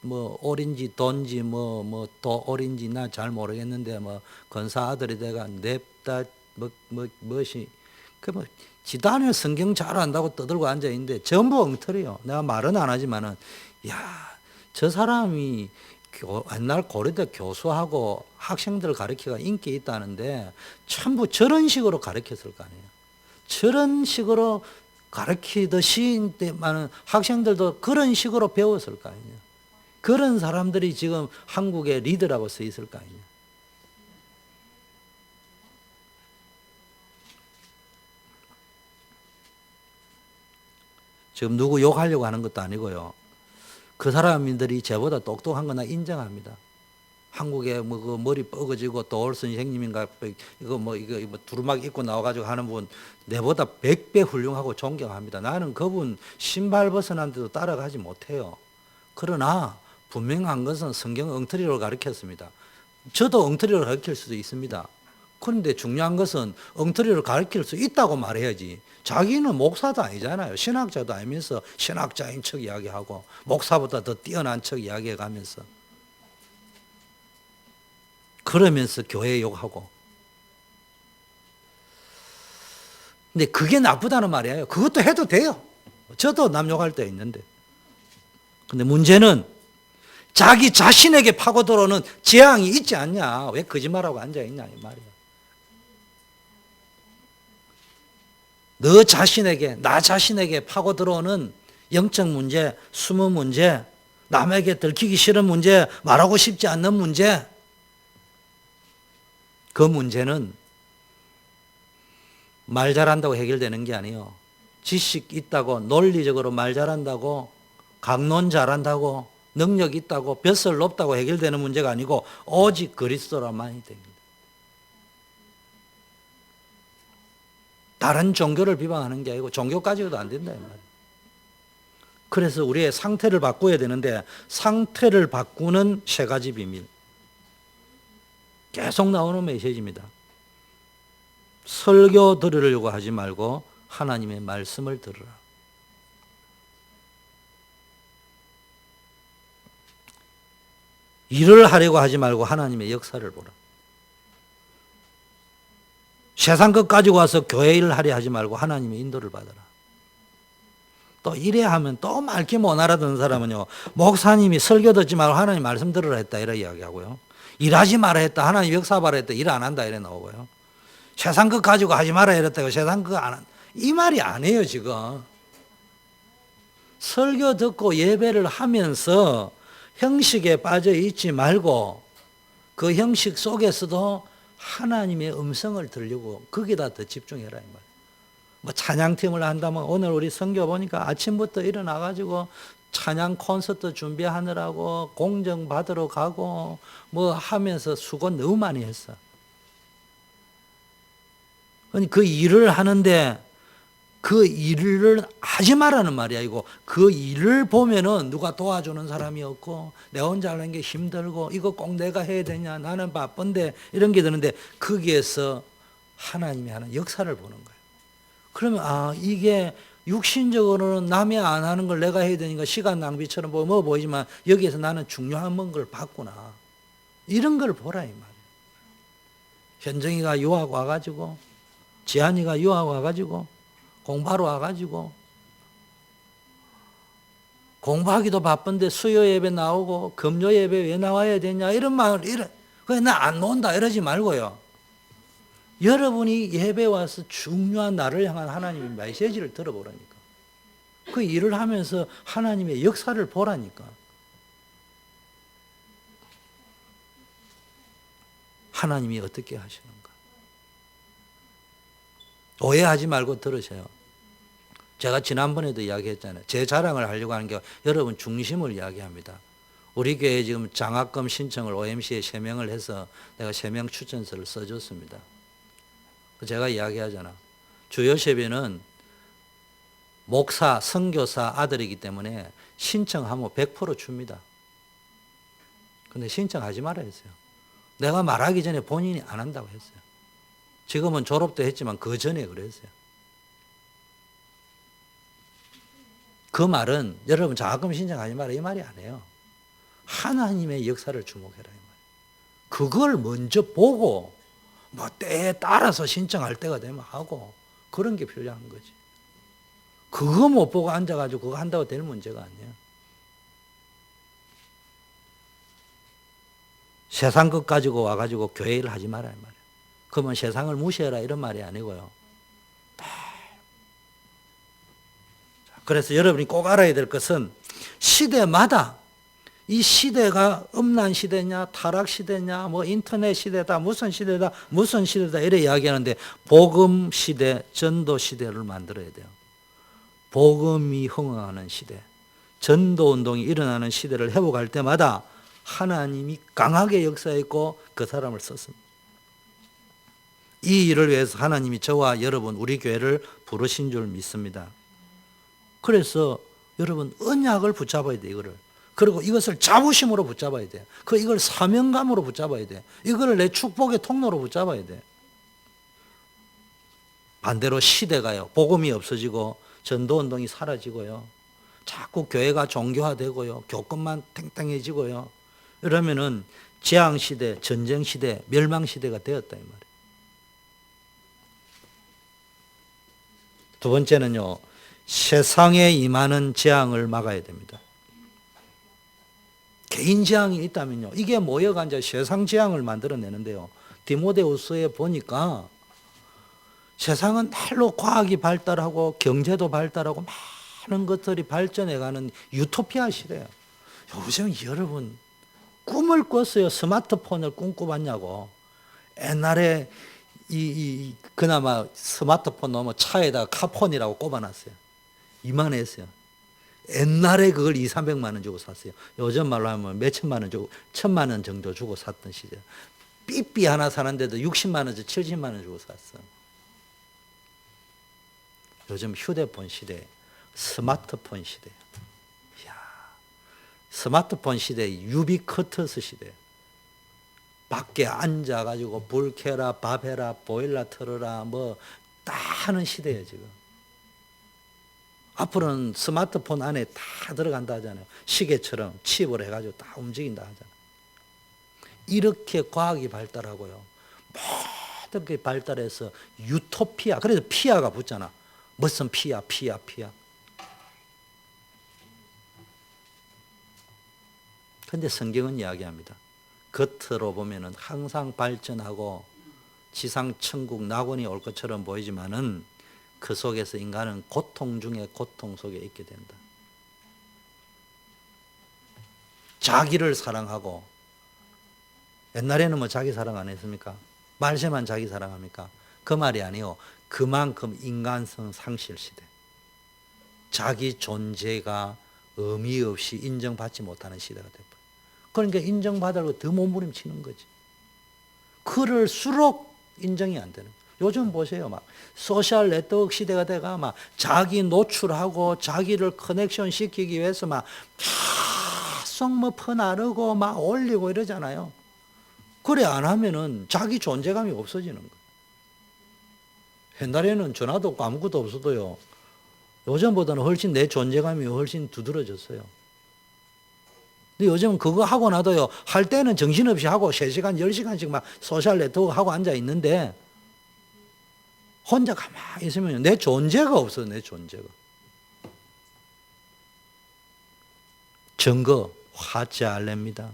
올인지 돈지 도 올인지 나 잘 모르겠는데 권사 아들이 내가 냅다 지단에 성경 잘 안다고 떠들고 앉아 있는데 전부 엉터리요. 내가 말은 안 하지만은 저 사람이 옛날 고려대 교수하고 학생들 가르치기가 인기 있다는데 전부 저런 식으로 가르쳤을 거 아니에요. 저런 식으로 가르치듯이 학생들도 그런 식으로 배웠을 거 아니에요. 그런 사람들이 지금 한국의 리더라고 서 있을 거 아니에요. 지금 누구 욕하려고 하는 것도 아니고요. 그 사람들이 저보다 똑똑한 건 나 인정합니다. 한국에 그 머리 뻐거지고 도올 선생님인가 이거 두루마기 입고 나와가지고 하는 분 내보다 100배 훌륭하고 존경합니다. 나는 그분 신발 벗어난데도 따라가지 못해요. 그러나 분명한 것은 성경 엉터리로 가르쳤습니다. 저도 엉터리로 가르칠 수도 있습니다. 그런데 중요한 것은 엉터리로 가르칠 수 있다고 말해야지. 자기는 목사도 아니잖아요. 신학자도 아니면서 신학자인 척 이야기하고 목사보다 더 뛰어난 척 이야기해가면서 그러면서 교회 욕하고. 근데 그게 나쁘다는 말이에요. 그것도 해도 돼요. 저도 남 욕할 때 있는데. 근데 문제는 자기 자신에게 파고 들어오는 재앙이 있지 않냐. 왜 거짓말하고 앉아있냐 이 말이에요. 너 자신에게, 나 자신에게 파고 들어오는 영적 문제, 숨은 문제, 남에게 들키기 싫은 문제, 말하고 싶지 않는 문제, 그 문제는 말 잘한다고 해결되는 게 아니에요. 지식 있다고, 논리적으로 말 잘한다고, 강론 잘한다고, 능력 있다고, 벼슬 높다고 해결되는 문제가 아니고 오직 그리스도라만이 됩니다. 다른 종교를 비방하는 게 아니고 종교 가지고도 안 된다 이 말이에요. 그래서 우리의 상태를 바꿔야 되는데 상태를 바꾸는 세 가지 비밀. 계속 나오는 메시지입니다. 설교 들으려고 하지 말고 하나님의 말씀을 들으라. 일을 하려고 하지 말고 하나님의 역사를 보라. 세상 것 가지고 와서 교회 일을 하려 하지 말고 하나님의 인도를 받아라. 또 이래 하면 또 말게 못 알아듣는 사람은요, 목사님이 설교 듣지 말고 하나님 말씀 들으라 했다 이래 이야기하고요, 일하지 마라 했다, 하나님 역사 봐라 했다, 일 안 한다 이래 나오고요, 세상 것 가지고 하지 마라 이랬다고 세상 것 안 한다 이 말이 아니에요. 지금 설교 듣고 예배를 하면서 형식에 빠져 있지 말고 그 형식 속에서도 하나님의 음성을 들려고 거기다 더 집중해라 이 말이에요. 뭐 찬양팀을 한다면 오늘 우리 선교 보니까 아침부터 일어나가지고 찬양 콘서트 준비하느라고 공정 받으러 가고 뭐 하면서 수고 너무 많이 했어. 그 일을 하는데 그 일을 하지 말라는 말이 아니고 그 일을 보면은 누가 도와주는 사람이 없고 내 혼자 하는 게 힘들고 이거 꼭 내가 해야 되냐 나는 바쁜데 이런 게 드는데 거기에서 하나님이 하는 역사를 보는 거예요. 그러면 이게 육신적으로는 남이 안 하는 걸 내가 해야 되니까 시간 낭비처럼 뭐 보이지만 여기에서 나는 중요한 걸 봤구나 이런 걸 보라 이 말이에요. 현정이가 유학 와가지고 지한이가 유학 와가지고 공부하러 와가지고 공부하기도 바쁜데 수요 예배 나오고 금요 예배 왜 나와야 되냐 이런 말 그래 나 안 논다 이러지 말고요. 여러분이 예배 와서 중요한 나를 향한 하나님의 메시지를 들어보라니까. 그 일을 하면서 하나님의 역사를 보라니까. 하나님이 어떻게 하시는가? 오해하지 말고 들으세요. 제가 지난번에도 이야기했잖아요. 제 자랑을 하려고 하는 게 여러분 중심을 이야기합니다. 우리 교회에 지금 장학금 신청을 OMC에 세명을 해서 내가 3명 추천서를 써줬습니다. 제가 이야기하잖아. 주요세배는 목사, 선교사 아들이기 때문에 신청하면 100% 줍니다. 근데 신청하지 말아 했어요. 내가 말하기 전에 본인이 안 한다고 했어요. 지금은 졸업도 했지만 그 전에 그랬어요. 그 말은 여러분 장학금 신청하지 마라 이 말이 아니에요. 하나님의 역사를 주목해라 이 말이에요. 그걸 먼저 보고 뭐 때에 따라서 신청할 때가 되면 하고 그런 게 필요한 거지. 그거 못 보고 앉아가지고 그거 한다고 될 문제가 아니에요. 세상 것 가지고 와가지고 교회를 하지 말아야 말이에요. 그러면 세상을 무시해라 이런 말이 아니고요. 그래서 여러분이 꼭 알아야 될 것은 시대마다 이 시대가 음란 시대냐 타락 시대냐 뭐 인터넷 시대다 무슨 시대다 무슨 시대다 이래 이야기하는데 복음 시대 전도 시대를 만들어야 돼요. 복음이 흥황하는 시대 전도 운동이 일어나는 시대를 회복할 때마다 하나님이 강하게 역사했고 그 사람을 썼습니다. 이 일을 위해서 하나님이 저와 여러분 우리 교회를 부르신 줄 믿습니다. 그래서 여러분 언약을 붙잡아야 돼 이거를. 그리고 이것을 자부심으로 붙잡아야 돼. 이걸 사명감으로 붙잡아야 돼. 이걸 내 축복의 통로로 붙잡아야 돼. 반대로 시대가요. 복음이 없어지고 전도운동이 사라지고요. 자꾸 교회가 종교화되고요. 교권만 탱탱해지고요. 이러면은 재앙시대, 전쟁시대, 멸망시대가 되었다 이 말이에요. 두 번째는요. 세상에 임하는 재앙을 막아야 됩니다. 개인 재앙이 있다면요. 이게 모여가 이제 세상 재앙을 만들어내는데요. 디모데후서에 보니까 세상은 날로 과학이 발달하고 경제도 발달하고 많은 것들이 발전해가는 유토피아 시대예요. 요즘 여러분 꿈을 꿨어요. 스마트폰을 꿈꿔봤냐고. 옛날에 그나마 스마트폰 넣으면 차에다가 카폰이라고 꼽아놨어요. 이만했어요. 옛날에 그걸 200~300만 원 주고 샀어요. 요즘 말로 하면 몇천만 원 주고 1000만 원 정도 주고 샀던 시절. 삐삐 하나 사는데도 60만 원에서 70만 원 주고 샀어. 요즘 휴대폰 시대, 스마트폰 시대. 이야, 스마트폰 시대, 유비쿼터스 시대. 밖에 앉아가지고 불 켜라, 밥 해라, 보일러 틀어라, 뭐 다 하는 시대예요 지금. 앞으로는 스마트폰 안에 다 들어간다 하잖아요. 시계처럼 칩을 해가지고 다 움직인다 하잖아요. 이렇게 과학이 발달하고요. 모든 게 발달해서 유토피아, 그래서 피아가 붙잖아. 무슨 피아. 근데 성경은 이야기합니다. 겉으로 보면은 항상 발전하고 지상 천국 낙원이 올 것처럼 보이지만은 그 속에서 인간은 고통 중에 고통 속에 있게 된다. 자기를 사랑하고 옛날에는 뭐 자기 사랑 안 했습니까? 말세만 자기 사랑합니까? 그 말이 아니요. 그만큼 인간성 상실 시대. 자기 존재가 의미 없이 인정받지 못하는 시대가 돼버려요. 그러니까 인정받으려고 더 몸부림치는 거지. 그럴수록 인정이 안 되는 거예요. 요즘 보세요. 막 소셜 네트워크 시대가 돼가 막 자기 노출하고 자기를 커넥션 시키기 위해서 막 계속 뭐 퍼나르고 막 올리고 이러잖아요. 그래 안 하면은 자기 존재감이 없어지는 거예요. 옛날에는 전화도 없고 아무것도 없어도요. 요즘보다는 훨씬 내 존재감이 훨씬 두드러졌어요. 근데 요즘은 그거 하고 나도요. 할 때는 정신없이 하고 3시간, 10시간씩 막 소셜 네트워크 하고 앉아 있는데 혼자 가만히 있으면 내 존재가 없어요. 내 존재가. 증거 화제알렙니다.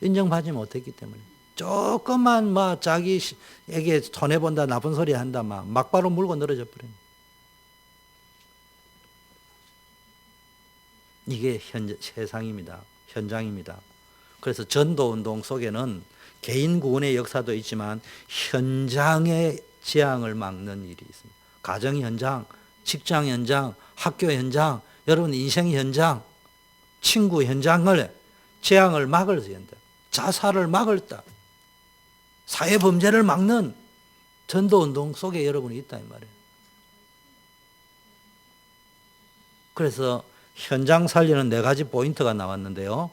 인정받지 못했기 때문에. 조금만 막 자기에게 손해본다 나쁜 소리 한다 막 막바로 물고 늘어져 버려요. 이게 세상입니다. 현장입니다. 그래서 전도운동 속에는 개인 구원의 역사도 있지만 현장의 재앙을 막는 일이 있습니다. 가정 현장, 직장 현장, 학교 현장, 여러분 인생 현장, 친구 현장을 재앙을 막을 수 있다. 자살을 막을다. 사회 범죄를 막는 전도운동 속에 여러분이 있다 이 말이에요. 그래서 현장 살리는 4가지 포인트가 나왔는데요.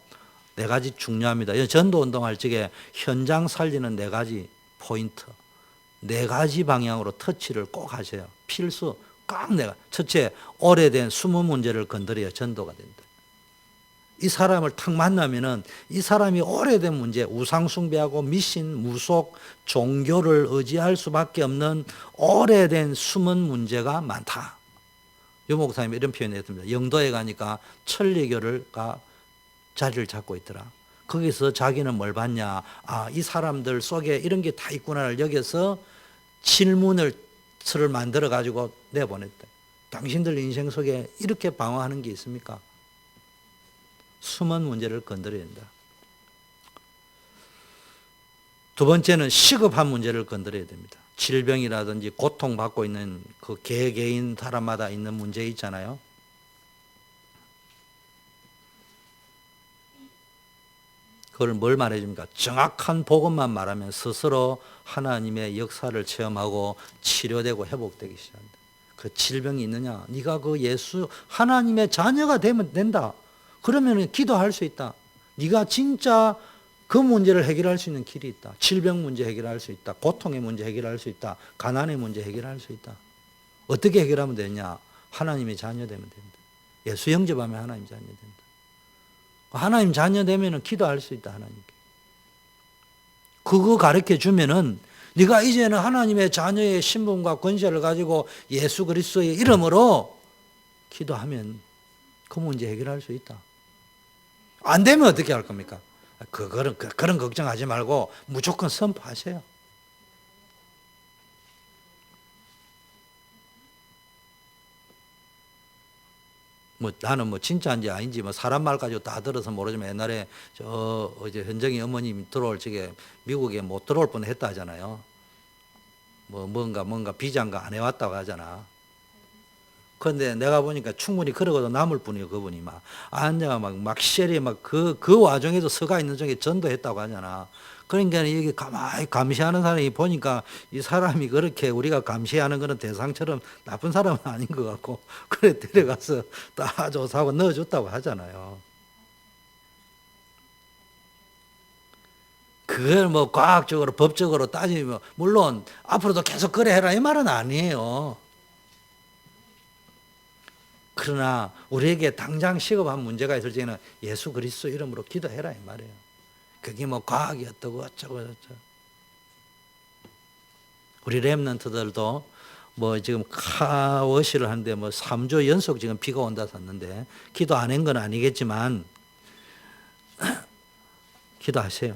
4가지 중요합니다. 전도운동 할 적에 현장 살리는 4가지 포인트, 4가지 방향으로 터치를 꼭 하셔요. 필수 꼭 내가. 첫째, 오래된 숨은 문제를 건드려야 전도가 된다. 이 사람을 탁 만나면은 이 사람이 오래된 문제, 우상숭배하고 미신, 무속, 종교를 의지할 수밖에 없는 오래된 숨은 문제가 많다. 유 목사님이 이런 표현을 했습니다. 영도에 가니까 천리교가 자리를 잡고 있더라. 거기서 자기는 뭘 봤냐. 아, 이 사람들 속에 이런 게 다 있구나를 여기서 질문을 만들어 가지고 내보냈다. 당신들 인생 속에 이렇게 방황하는 게 있습니까? 숨은 문제를 건드려야 된다. 두 번째는 시급한 문제를 건드려야 됩니다. 질병이라든지 고통받고 있는 그 개개인 사람마다 있는 문제 있잖아요. 그걸 뭘 말해줍니까? 정확한 복음만 말하면 스스로 하나님의 역사를 체험하고 치료되고 회복되기 시작한다. 그 질병이 있느냐? 네가 그 예수 하나님의 자녀가 되면 된다. 그러면 기도할 수 있다. 네가 진짜 그 문제를 해결할 수 있는 길이 있다. 질병 문제 해결할 수 있다. 고통의 문제 해결할 수 있다. 가난의 문제 해결할 수 있다. 어떻게 해결하면 되냐? 하나님의 자녀 되면 된다. 예수 영접하면 하나님 자녀 된다. 하나님 자녀 되면 기도할 수 있다. 하나님께. 그거 가르쳐 주면은 네가 이제는 하나님의 자녀의 신분과 권세를 가지고 예수 그리스도의 이름으로 기도하면 그 문제 해결할 수 있다. 안 되면 어떻게 할 겁니까? 그런 걱정하지 말고 무조건 선포하세요. 나는 진짜인지 아닌지 사람 말 가지고 다 들어서 모르지만 옛날에 이제 현정이 어머님 들어올 적에 미국에 못 들어올 뻔 했다 하잖아요. 뭔가 비자인가 안 해왔다고 하잖아. 그런데 내가 보니까 충분히 그러고도 남을 뿐이에요. 그분이 앉아가 막 시절이 그 와중에도 서가 있는 중에 전도했다고 하잖아. 그러니까 이게 가만히 감시하는 사람이 보니까 이 사람이 그렇게 우리가 감시하는 그런 대상처럼 나쁜 사람은 아닌 것 같고, 그래 데려가서 다 조사하고 넣어줬다고 하잖아요. 그걸 과학적으로 법적으로 따지면 물론 앞으로도 계속 그래 해라 이 말은 아니에요. 그러나 우리에게 당장 시급한 문제가 있을 때는 예수 그리스도 이름으로 기도해라 이 말이에요. 그게 과학이 어떠고 어쩌고 저쩌고. 우리 렘넌트들도 지금 카워시를 하는데 3주 연속 지금 비가 온다 섰는데 기도 안 한 건 아니겠지만 기도하세요.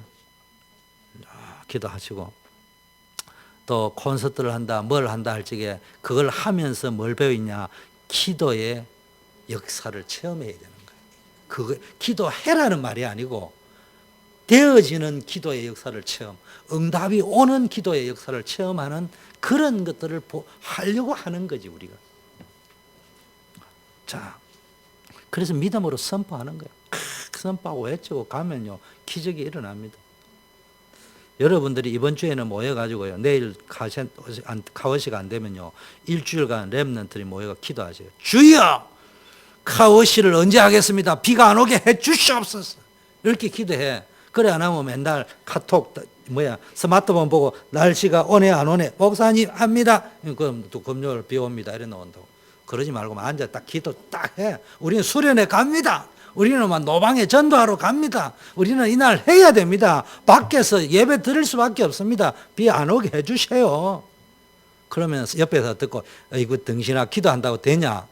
기도하시고 또 콘서트를 한다 뭘 한다 할 적에 그걸 하면서 뭘 배우냐, 기도의 역사를 체험해야 되는 거예요. 그거 기도해라는 말이 아니고 되어지는 기도의 역사를 체험, 응답이 오는 기도의 역사를 체험하는 그런 것들을 하려고 하는 거지 우리가. 자, 그래서 믿음으로 선포하는 거예요. 선포하고 외치고 가면요 기적이 일어납니다. 여러분들이 이번 주에는 모여가지고요, 내일 카워시가 안 되면요 일주일간 렘넌트들이 모여가 기도하세요. 주여, 카워시를 언제 하겠습니다. 비가 안 오게 해 주시옵소서. 이렇게 기도해. 그래 안 하면 맨날 카톡 스마트폰 보고 날씨가 오네 안 오네 목사님 합니다. 그럼 또 금요일 비 옵니다 이래 나온다고. 그러지 말고 앉아 딱 기도 딱 해. 우리는 수련회 갑니다. 우리는 노방에 전도하러 갑니다. 우리는 이날 해야 됩니다. 밖에서 예배 드릴 수밖에 없습니다. 비 안 오게 해 주세요. 그러면 옆에서 듣고 이거 등신아 기도한다고 되냐?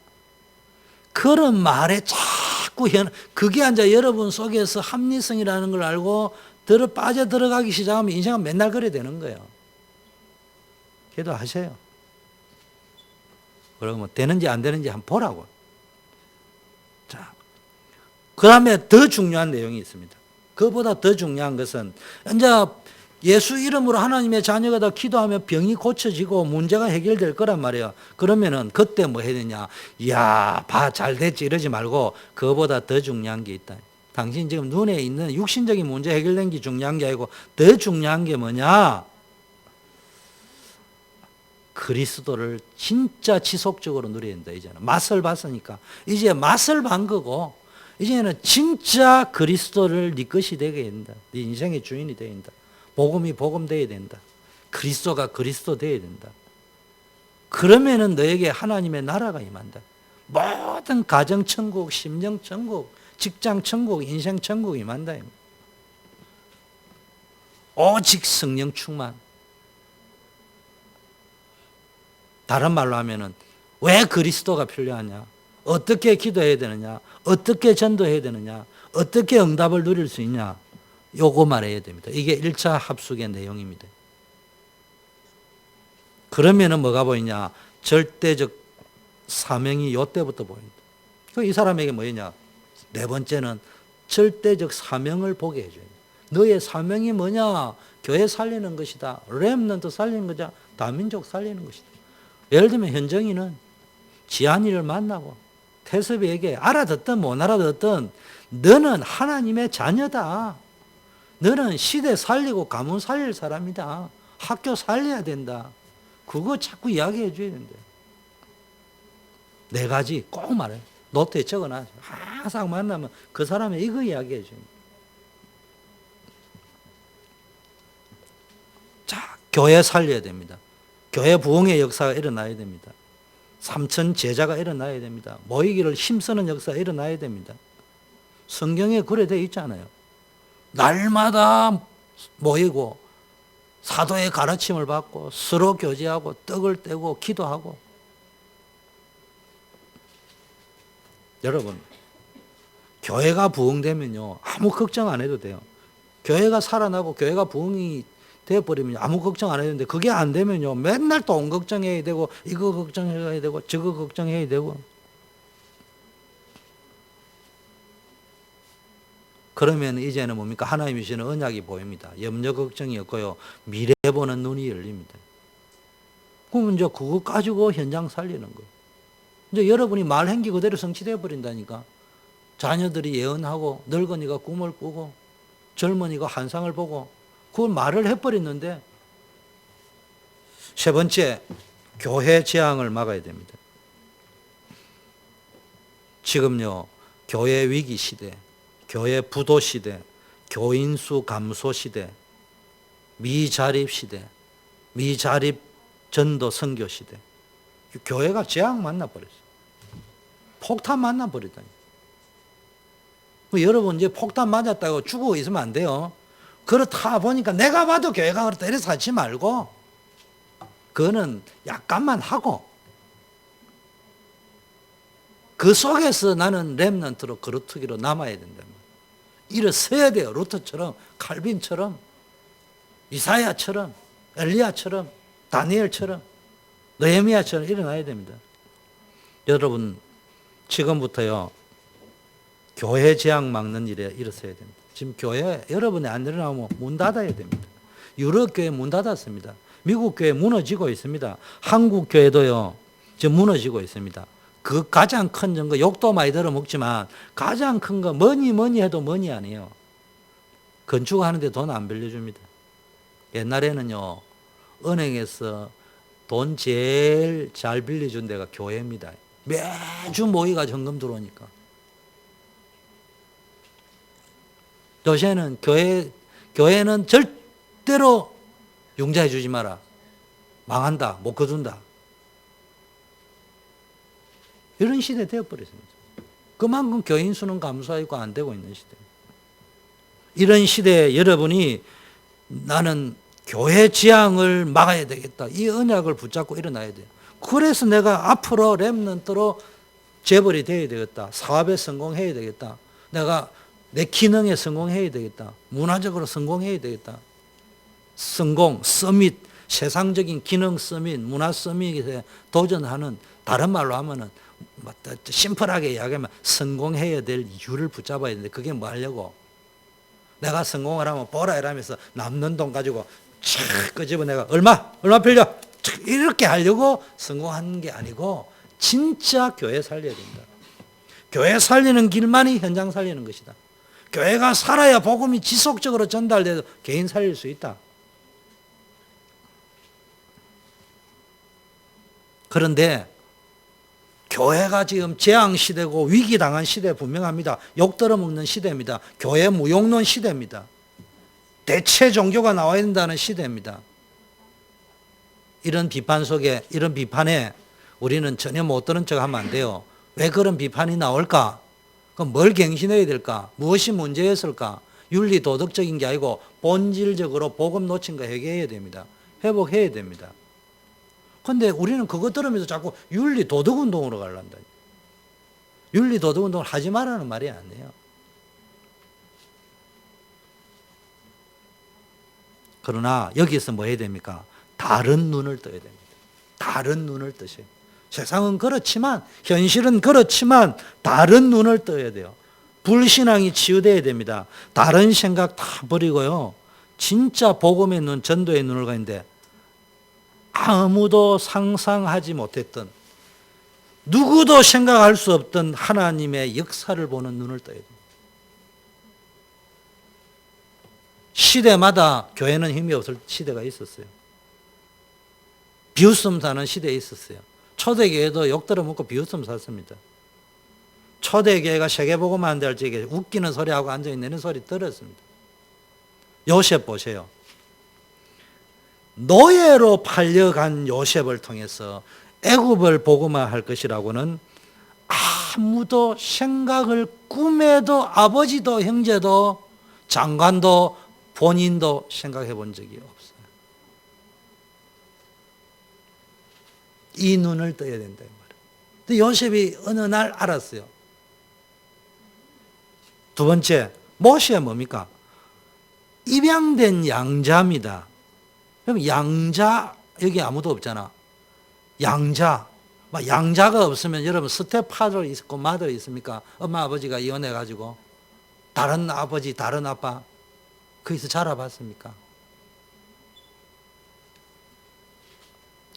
그런 말에 자꾸 그게 이제 여러분 속에서 합리성이라는 걸 알고 빠져 들어가기 시작하면 인생은 맨날 그래 되는 거예요. 기도하세요. 그러면 되는지 안 되는지 한번 보라고. 자, 그 다음에 더 중요한 내용이 있습니다. 그보다 더 중요한 것은 이제 예수 이름으로 하나님의 자녀가 다 기도하면 병이 고쳐지고 문제가 해결될 거란 말이에요. 그러면은 그때 뭐 해야 되냐? 이야, 잘 됐지 이러지 말고 그거보다 더 중요한 게 있다. 당신 지금 눈에 있는 육신적인 문제 해결된 게 중요한 게 아니고 더 중요한 게 뭐냐? 그리스도를 진짜 지속적으로 누려야 된다. 이제는 맛을 봤으니까 이제 맛을 본 거고 이제는 진짜 그리스도를 네 것이 되게 된다. 네 인생의 주인이 되야 된다. 복음이 복음 되어야 된다. 그리스도가 그리스도 되어야 된다. 그러면은 너에게 하나님의 나라가 임한다. 모든 가정 천국, 심령 천국, 직장 천국, 인생 천국이 임한다. 오직 성령 충만. 다른 말로 하면은 왜 그리스도가 필요하냐? 어떻게 기도해야 되느냐? 어떻게 전도해야 되느냐? 어떻게 응답을 누릴 수 있냐? 요거 말해야 됩니다. 이게 1차 합숙의 내용입니다. 그러면은 뭐가 보이냐? 절대적 사명이 요때부터 보입니다. 이 사람에게 뭐냐? 네 번째는 절대적 사명을 보게 해줘요. 너의 사명이 뭐냐? 교회 살리는 것이다. 렘넌트 살리는 거다. 다민족 살리는 것이다. 예를 들면 현정이는 지한이를 만나고 태섭이에게 알아듣든 못 알아듣든 너는 하나님의 자녀다. 너는 시대 살리고 가문 살릴 사람이다. 학교 살려야 된다. 그거 자꾸 이야기해 줘야 된다. 네 가지 꼭 말해. 노트에 적어놔. 항상 만나면 그 사람이 이거 이야기해 줘요. 자, 교회 살려야 됩니다. 교회 부흥의 역사가 일어나야 됩니다. 삼천 제자가 일어나야 됩니다. 모이기를 힘쓰는 역사가 일어나야 됩니다. 성경에 그래 되어 있잖아요. 날마다 모이고 사도의 가르침을 받고 서로 교제하고 떡을 떼고 기도하고. 여러분, 교회가 부흥되면요 아무 걱정 안 해도 돼요. 교회가 살아나고 교회가 부흥이 되어버리면 아무 걱정 안 해도 되는데 그게 안 되면요 맨날 돈 걱정해야 되고 이거 걱정해야 되고 저거 걱정해야 되고. 그러면 이제는 뭡니까? 하나님이 주시는 언약이 보입니다. 염려 걱정이 없고요. 미래 보는 눈이 열립니다. 그러면 이제 그거 가지고 현장 살리는 거예요. 이제 여러분이 말 행기 그대로 성취되어 버린다니까. 자녀들이 예언하고 늙은이가 꿈을 꾸고 젊은이가 환상을 보고 그걸 말을 해버렸는데. 세 번째, 교회 재앙을 막아야 됩니다. 지금요 교회 위기 시대, 교회 부도 시대, 교인 수 감소 시대, 미자립 시대, 미자립 전도 선교 시대. 교회가 재앙 만나버렸어요. 폭탄 만나버리다니. 여러분 이제 폭탄 맞았다고 죽어 있으면 안 돼요. 그렇다 보니까 내가 봐도 교회가 그렇다 이래서 하지 말고 그거는 약간만 하고 그 속에서 나는 렘넌트로 그루터기로 남아야 된다. 일어서야 돼요. 루터처럼, 칼빈처럼, 이사야처럼, 엘리야처럼, 다니엘처럼, 느헤미야처럼 일어나야 됩니다. 여러분 지금부터요 교회 재앙 막는 일에 일어서야 됩니다. 지금 교회 여러분이 안 일어나면 문 닫아야 됩니다. 유럽 교회 문 닫았습니다. 미국 교회 무너지고 있습니다. 한국 교회도요 지금 무너지고 있습니다. 그 가장 큰 증거, 욕도 많이 들어먹지만 가장 큰 거 뭐니 해도 뭐니 아니에요. 건축하는데 돈 안 빌려줍니다. 옛날에는요 은행에서 돈 제일 잘 빌려준 데가 교회입니다. 매주 모이가 현금 들어오니까. 요새는 교회는 절대로 융자해 주지 마라. 망한다. 못 거둔다. 이런 시대 되어버렸습니다. 그만큼 교인 수는 감소하고 안 되고 있는 시대. 이런 시대에 여러분이 나는 교회 지향을 막아야 되겠다. 이 언약을 붙잡고 일어나야 돼요. 그래서 내가 앞으로 렘넌트로 재벌이 되어야 되겠다. 사업에 성공해야 되겠다. 내가 내 기능에 성공해야 되겠다. 문화적으로 성공해야 되겠다. 성공, 서밋, 세상적인 기능 서밋, 문화 서밋에 도전하는, 다른 말로 하면은 심플하게 이야기하면 성공해야 될 이유를 붙잡아야 되는데 그게 뭐 하려고? 내가 성공을 하면 보라 이러면서 남는 돈 가지고 촥 끄집어 내가 얼마 빌려 촥 이렇게 하려고 성공하는 게 아니고 진짜 교회 살려야 된다. 교회 살리는 길만이 현장 살리는 것이다. 교회가 살아야 복음이 지속적으로 전달돼도 개인 살릴 수 있다. 그런데 교회가 지금 재앙시대고 위기당한 시대 분명합니다. 욕 들어먹는 시대입니다. 교회 무용론 시대입니다. 대체 종교가 나와야 된다는 시대입니다. 이런 비판 속에, 이런 비판에 우리는 전혀 못 들은 척 하면 안 돼요. 왜 그런 비판이 나올까? 그럼 뭘 갱신해야 될까? 무엇이 문제였을까? 윤리 도덕적인 게 아니고 본질적으로 복음 놓친 거 해결해야 됩니다. 회복해야 됩니다. 근데 우리는 그거 들으면서 자꾸 윤리 도덕 운동으로 가려한다. 윤리 도덕 운동을 하지 말라는 말이 아니에요. 그러나 여기서 뭐 해야 됩니까? 다른 눈을 떠야 됩니다. 다른 눈을 뜨세요. 세상은 그렇지만, 현실은 그렇지만 다른 눈을 떠야 돼요. 불신앙이 치유돼야 됩니다. 다른 생각 다 버리고요. 진짜 복음의 눈, 전도의 눈을 가는데 아무도 상상하지 못했던, 누구도 생각할 수 없던 하나님의 역사를 보는 눈을 떠야 됩니다. 시대마다 교회는 힘이 없을 시대가 있었어요. 비웃음 사는 시대에 있었어요. 초대교회도 욕 들어먹고 비웃음 샀습니다. 초대교회가 세계복음만 안 될 적에 웃기는 소리하고 앉아있는 소리 들었습니다. 요셉 보세요. 노예로 팔려간 요셉을 통해서 애굽을 복음화할 것이라고는 아무도 생각을 꿈에도 아버지도 형제도 장관도 본인도 생각해 본 적이 없어요. 이 눈을 떠야 된다. 근데 요셉이 어느 날 알았어요. 두 번째, 모시가 뭡니까? 입양된 양자입니다. 그럼 양자, 여기 아무도 없잖아. 양자. 양자가 없으면 여러분 스텝파들 있고 마들 있습니까? 엄마 아버지가 이혼해가지고 다른 아버지, 다른 아빠 거기서 자라봤습니까?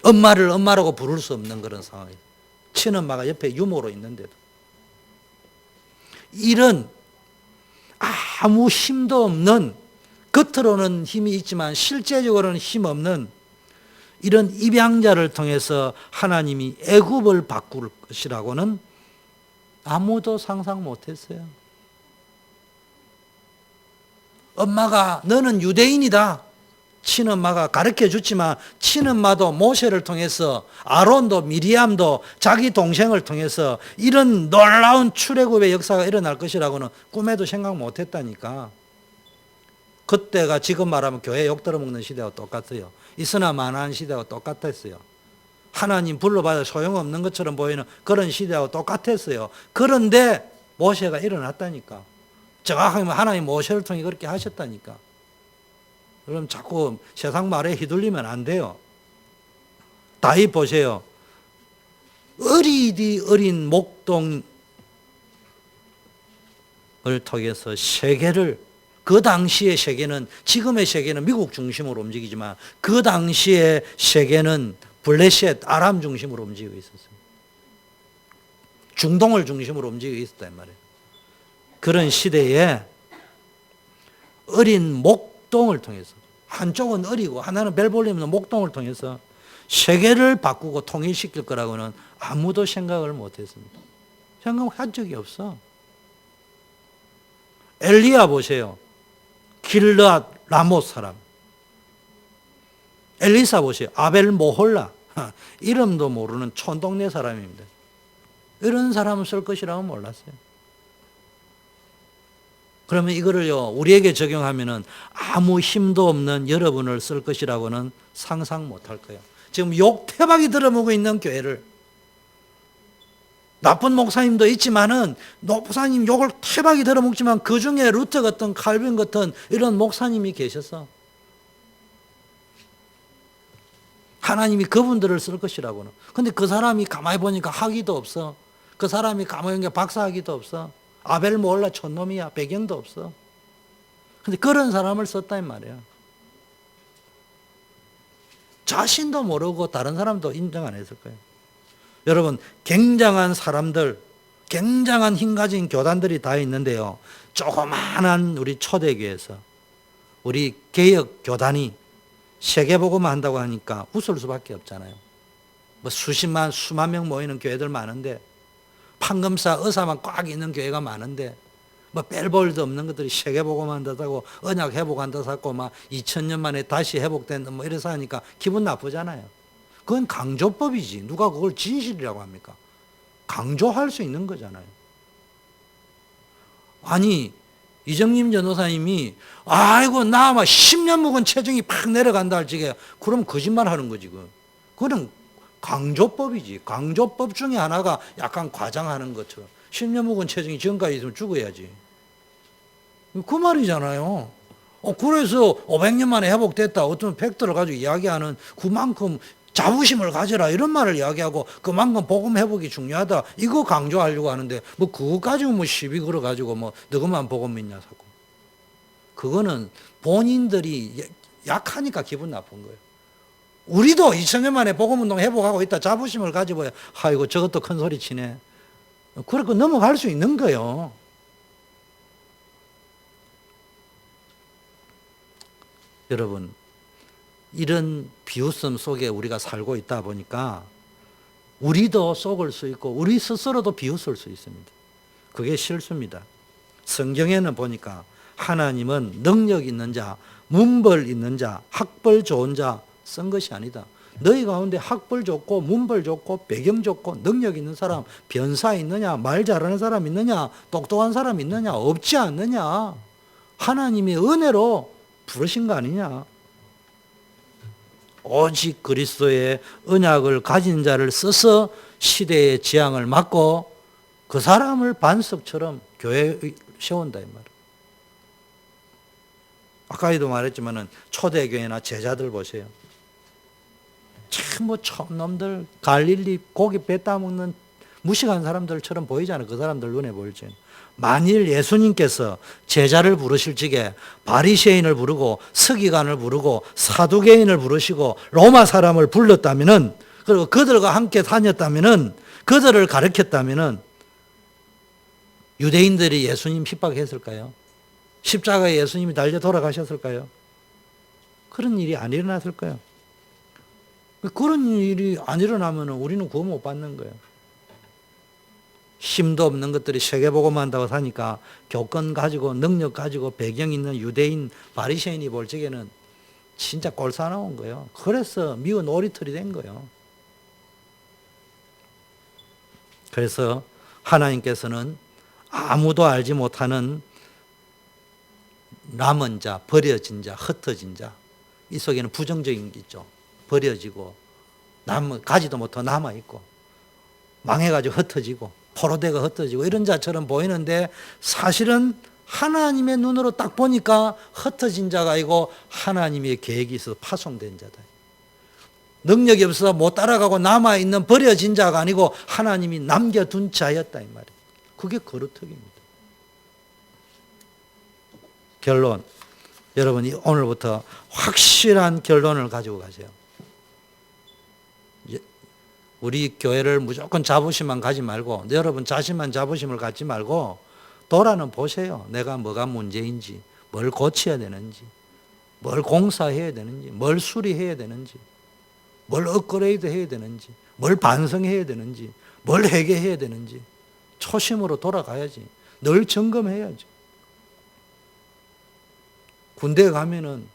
엄마를 엄마라고 부를 수 없는 그런 상황이에요. 친엄마가 옆에 유모로 있는데도. 이런 아무 힘도 없는, 겉으로는 힘이 있지만 실제적으로는 힘 없는 이런 입양자를 통해서 하나님이 애굽을 바꿀 것이라고는 아무도 상상 못했어요. 엄마가 너는 유대인이다. 친엄마가 가르쳐 줬지만 친엄마도 모세를 통해서, 아론도 미리암도 자기 동생을 통해서 이런 놀라운 출애굽의 역사가 일어날 것이라고는 꿈에도 생각 못했다니까. 그때가 지금 말하면 교회 욕 들어먹는 시대와 똑같아요. 있으나 마나한 시대와 똑같았어요. 하나님 불러봐도 소용없는 것처럼 보이는 그런 시대와 똑같았어요. 그런데 모세가 일어났다니까. 정확하게 하나님 모세를 통해 그렇게 하셨다니까. 그럼 자꾸 세상 말에 휘둘리면 안 돼요. 다윗 보세요. 어리디 어린 목동을 통해서 세계를, 그 당시의 세계는, 지금의 세계는 미국 중심으로 움직이지만 그 당시의 세계는 블레셋, 아람 중심으로 움직이고 있었습니다. 중동을 중심으로 움직이고 있었단 말이에요. 그런 시대에 어린 목동을 통해서, 한쪽은 어리고 하나는 별 볼일 없는 목동을 통해서 세계를 바꾸고 통일시킬 거라고는 아무도 생각을 못했습니다. 생각한 적이 없어. 엘리야 보세요. 길르앗 라못 사람. 엘리사 보세요. 아벨 모홀라. 이름도 모르는 촌동네 사람입니다. 이런 사람을 쓸 것이라고 몰랐어요. 그러면 이거를요, 우리에게 적용하면은 아무 힘도 없는 여러분을 쓸 것이라고는 상상 못 할 거예요. 지금 욕 태박이 들어먹고 있는 교회를, 나쁜 목사님도 있지만은 목사님 욕을 태박이 들어먹지만 그 중에 루터 같은 칼빈 같은 이런 목사님이 계셔서 하나님이 그분들을 쓸 것이라고는. 근데 그 사람이 가만히 보니까 학위도 없어. 그 사람이 가만히 보니까 박사학위도 없어. 아벨 몰라 촌놈이야. 배경도 없어. 근데 그런 사람을 썼단 말이에요. 자신도 모르고 다른 사람도 인정 안 했을 거예요. 여러분, 굉장한 사람들, 굉장한 힘 가진 교단들이 다 있는데요. 조그마한 우리 초대교회에서 우리 개혁 교단이 세계복음만 한다고 하니까 웃을 수밖에 없잖아요. 뭐 수십만, 수만 명 모이는 교회들 많은데, 판검사, 의사만 꽉 있는 교회가 많은데, 뭐 뺄볼도 없는 것들이 세계복음만 한다고 언약 회복한다고 하고 막 2000년 만에 다시 회복된다 뭐 이래서 하니까 기분 나쁘잖아요. 그건 강조법이지. 누가 그걸 진실이라고 합니까? 강조할 수 있는 거잖아요. 아니, 이정림 전도사님이 아이고 나 아마 10년 묵은 체중이 팍 내려간다 할 적에 그럼 거짓말 하는 거지. 그거는 강조법이지. 강조법 중에 하나가 약간 과장하는 것처럼 10년 묵은 체중이 지금까지 있으면 죽어야지. 그 말이잖아요. 그래서 500년 만에 회복됐다. 어떤 팩트를 가지고 이야기하는 그만큼 자부심을 가져라 이런 말을 이야기하고 그만큼 복음 회복이 중요하다 이거 강조하려고 하는데 뭐 그거 가지고 뭐 시비 걸어 가지고 뭐 너그만 복음 믿냐 자꾸. 그거는 본인들이 약하니까 기분 나쁜 거예요. 우리도 2000년 만에 복음 운동 회복하고 있다 자부심을 가지고 아이고 저것도 큰 소리 치네. 그렇게 넘어갈 수 있는 거예요. 여러분, 이런 비웃음 속에 우리가 살고 있다 보니까 우리도 속을 수 있고 우리 스스로도 비웃을 수 있습니다. 그게 실수입니다. 성경에는 보니까 하나님은 능력 있는 자, 문벌 있는 자, 학벌 좋은 자 쓴 것이 아니다. 너희 가운데 학벌 좋고 문벌 좋고 배경 좋고 능력 있는 사람, 변사 있느냐, 말 잘하는 사람 있느냐, 똑똑한 사람 있느냐, 없지 않느냐. 하나님이 은혜로 부르신 거 아니냐. 오직 그리스도의 언약을 가진 자를 써서 시대의 지향을 막고 그 사람을 반석처럼 교회에 세운다 이 말이에요. 아까도 말했지만은 초대교회나 제자들 보세요. 참 뭐 촌놈들 갈릴리 고기 배 따먹는 무식한 사람들처럼 보이잖아요. 그 사람들 눈에 보일지. 만일 예수님께서 제자를 부르실 적에 바리새인을 부르고 서기관을 부르고 사두개인을 부르시고 로마 사람을 불렀다면은 그리고 그들과 함께 다녔다면은 그들을 가르쳤다면은 유대인들이 예수님 핍박했을까요? 십자가에 예수님이 달려 돌아가셨을까요? 그런 일이 안 일어났을 거예요. 그런 일이 안 일어나면 우리는 구원 못 받는 거예요. 힘도 없는 것들이 세계복음만 한다고 사니까 교권 가지고 능력 가지고 배경 있는 유대인 바리새인이 볼 적에는 진짜 꼴사나운 거예요. 그래서 미워 놀이털이 된 거예요. 그래서 하나님께서는 아무도 알지 못하는 남은 자, 버려진 자, 흩어진 자, 이 속에는 부정적인 게 있죠. 버려지고 가지도 못하고 남아있고 망해가지고 흩어지고 포로대가 흩어지고 이런 자처럼 보이는데 사실은 하나님의 눈으로 딱 보니까 흩어진 자가 아니고 하나님의 계획이 있어서 파송된 자다. 능력이 없어서 못 따라가고 남아있는 버려진 자가 아니고 하나님이 남겨둔 자였다 이 말이에요. 그게 거루턱입니다. 결론, 여러분이 오늘부터 확실한 결론을 가지고 가세요. 우리 교회를 무조건 자부심만 가지 말고 여러분 자신만 자부심을 갖지 말고 돌아는 보세요. 내가 뭐가 문제인지, 뭘 고쳐야 되는지, 뭘 공사해야 되는지, 뭘 수리해야 되는지, 뭘 업그레이드 해야 되는지, 뭘 반성해야 되는지, 뭘 회개해야 되는지 초심으로 돌아가야지. 늘 점검해야지. 군대에 가면은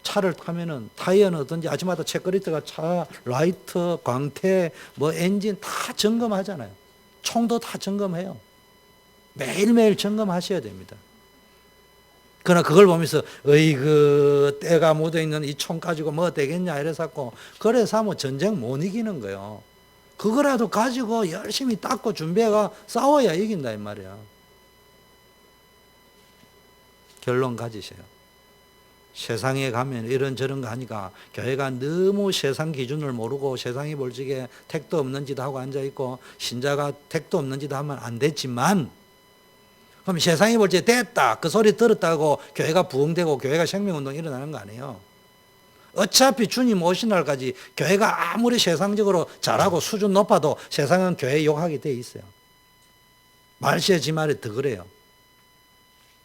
차를 타면은 타이어는 어떤지 아침마다 체크리스트가 차, 라이트, 광택, 뭐 엔진 다 점검하잖아요. 총도 다 점검해요. 매일매일 점검하셔야 됩니다. 그러나 그걸 보면서 어이구 때가 묻어있는 이 총 가지고 뭐 되겠냐 이래서 그래서 뭐 전쟁 못 이기는 거예요. 그거라도 가지고 열심히 닦고 준비해가 싸워야 이긴다 이 말이야. 결론 가지세요. 세상에 가면 이런저런 거 하니까 교회가 너무 세상 기준을 모르고 세상이 볼 적에 택도 없는 짓 하고 앉아있고 신자가 택도 없는 짓 하면 안 됐지만 그럼 세상이 볼 때 됐다 그 소리 들었다고 교회가 부흥되고 교회가 생명운동이 일어나는 거 아니에요. 어차피 주님 오신 날까지 교회가 아무리 세상적으로 잘하고 수준 높아도 세상은 교회 욕하게 돼 있어요. 말시의 지말이 더 그래요.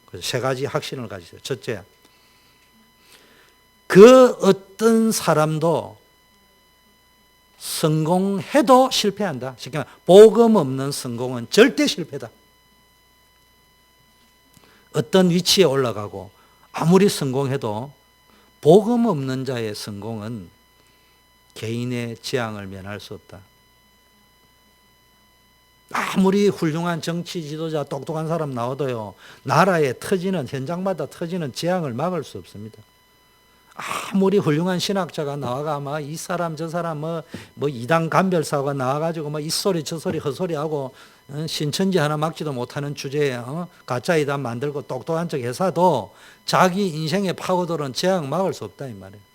그래서 세 가지 확신을 가지세요. 첫째, 그 어떤 사람도 성공해도 실패한다. 쉽게 말하면 복음 없는 성공은 절대 실패다. 어떤 위치에 올라가고 아무리 성공해도 복음 없는 자의 성공은 개인의 재앙을 면할 수 없다. 아무리 훌륭한 정치 지도자 똑똑한 사람 나와도요, 나라에 터지는 현장마다 터지는 재앙을 막을 수 없습니다. 아무리 훌륭한 신학자가 나와가 막 이 사람 저 사람 뭐 이단 간별사가 나와가지고 막 이 소리 저 소리 헛소리하고 신천지 하나 막지도 못하는 주제에 가짜 이단 만들고 똑똑한 척 해서도 자기 인생에 파고들은 재앙 막을 수 없다 이 말이에요.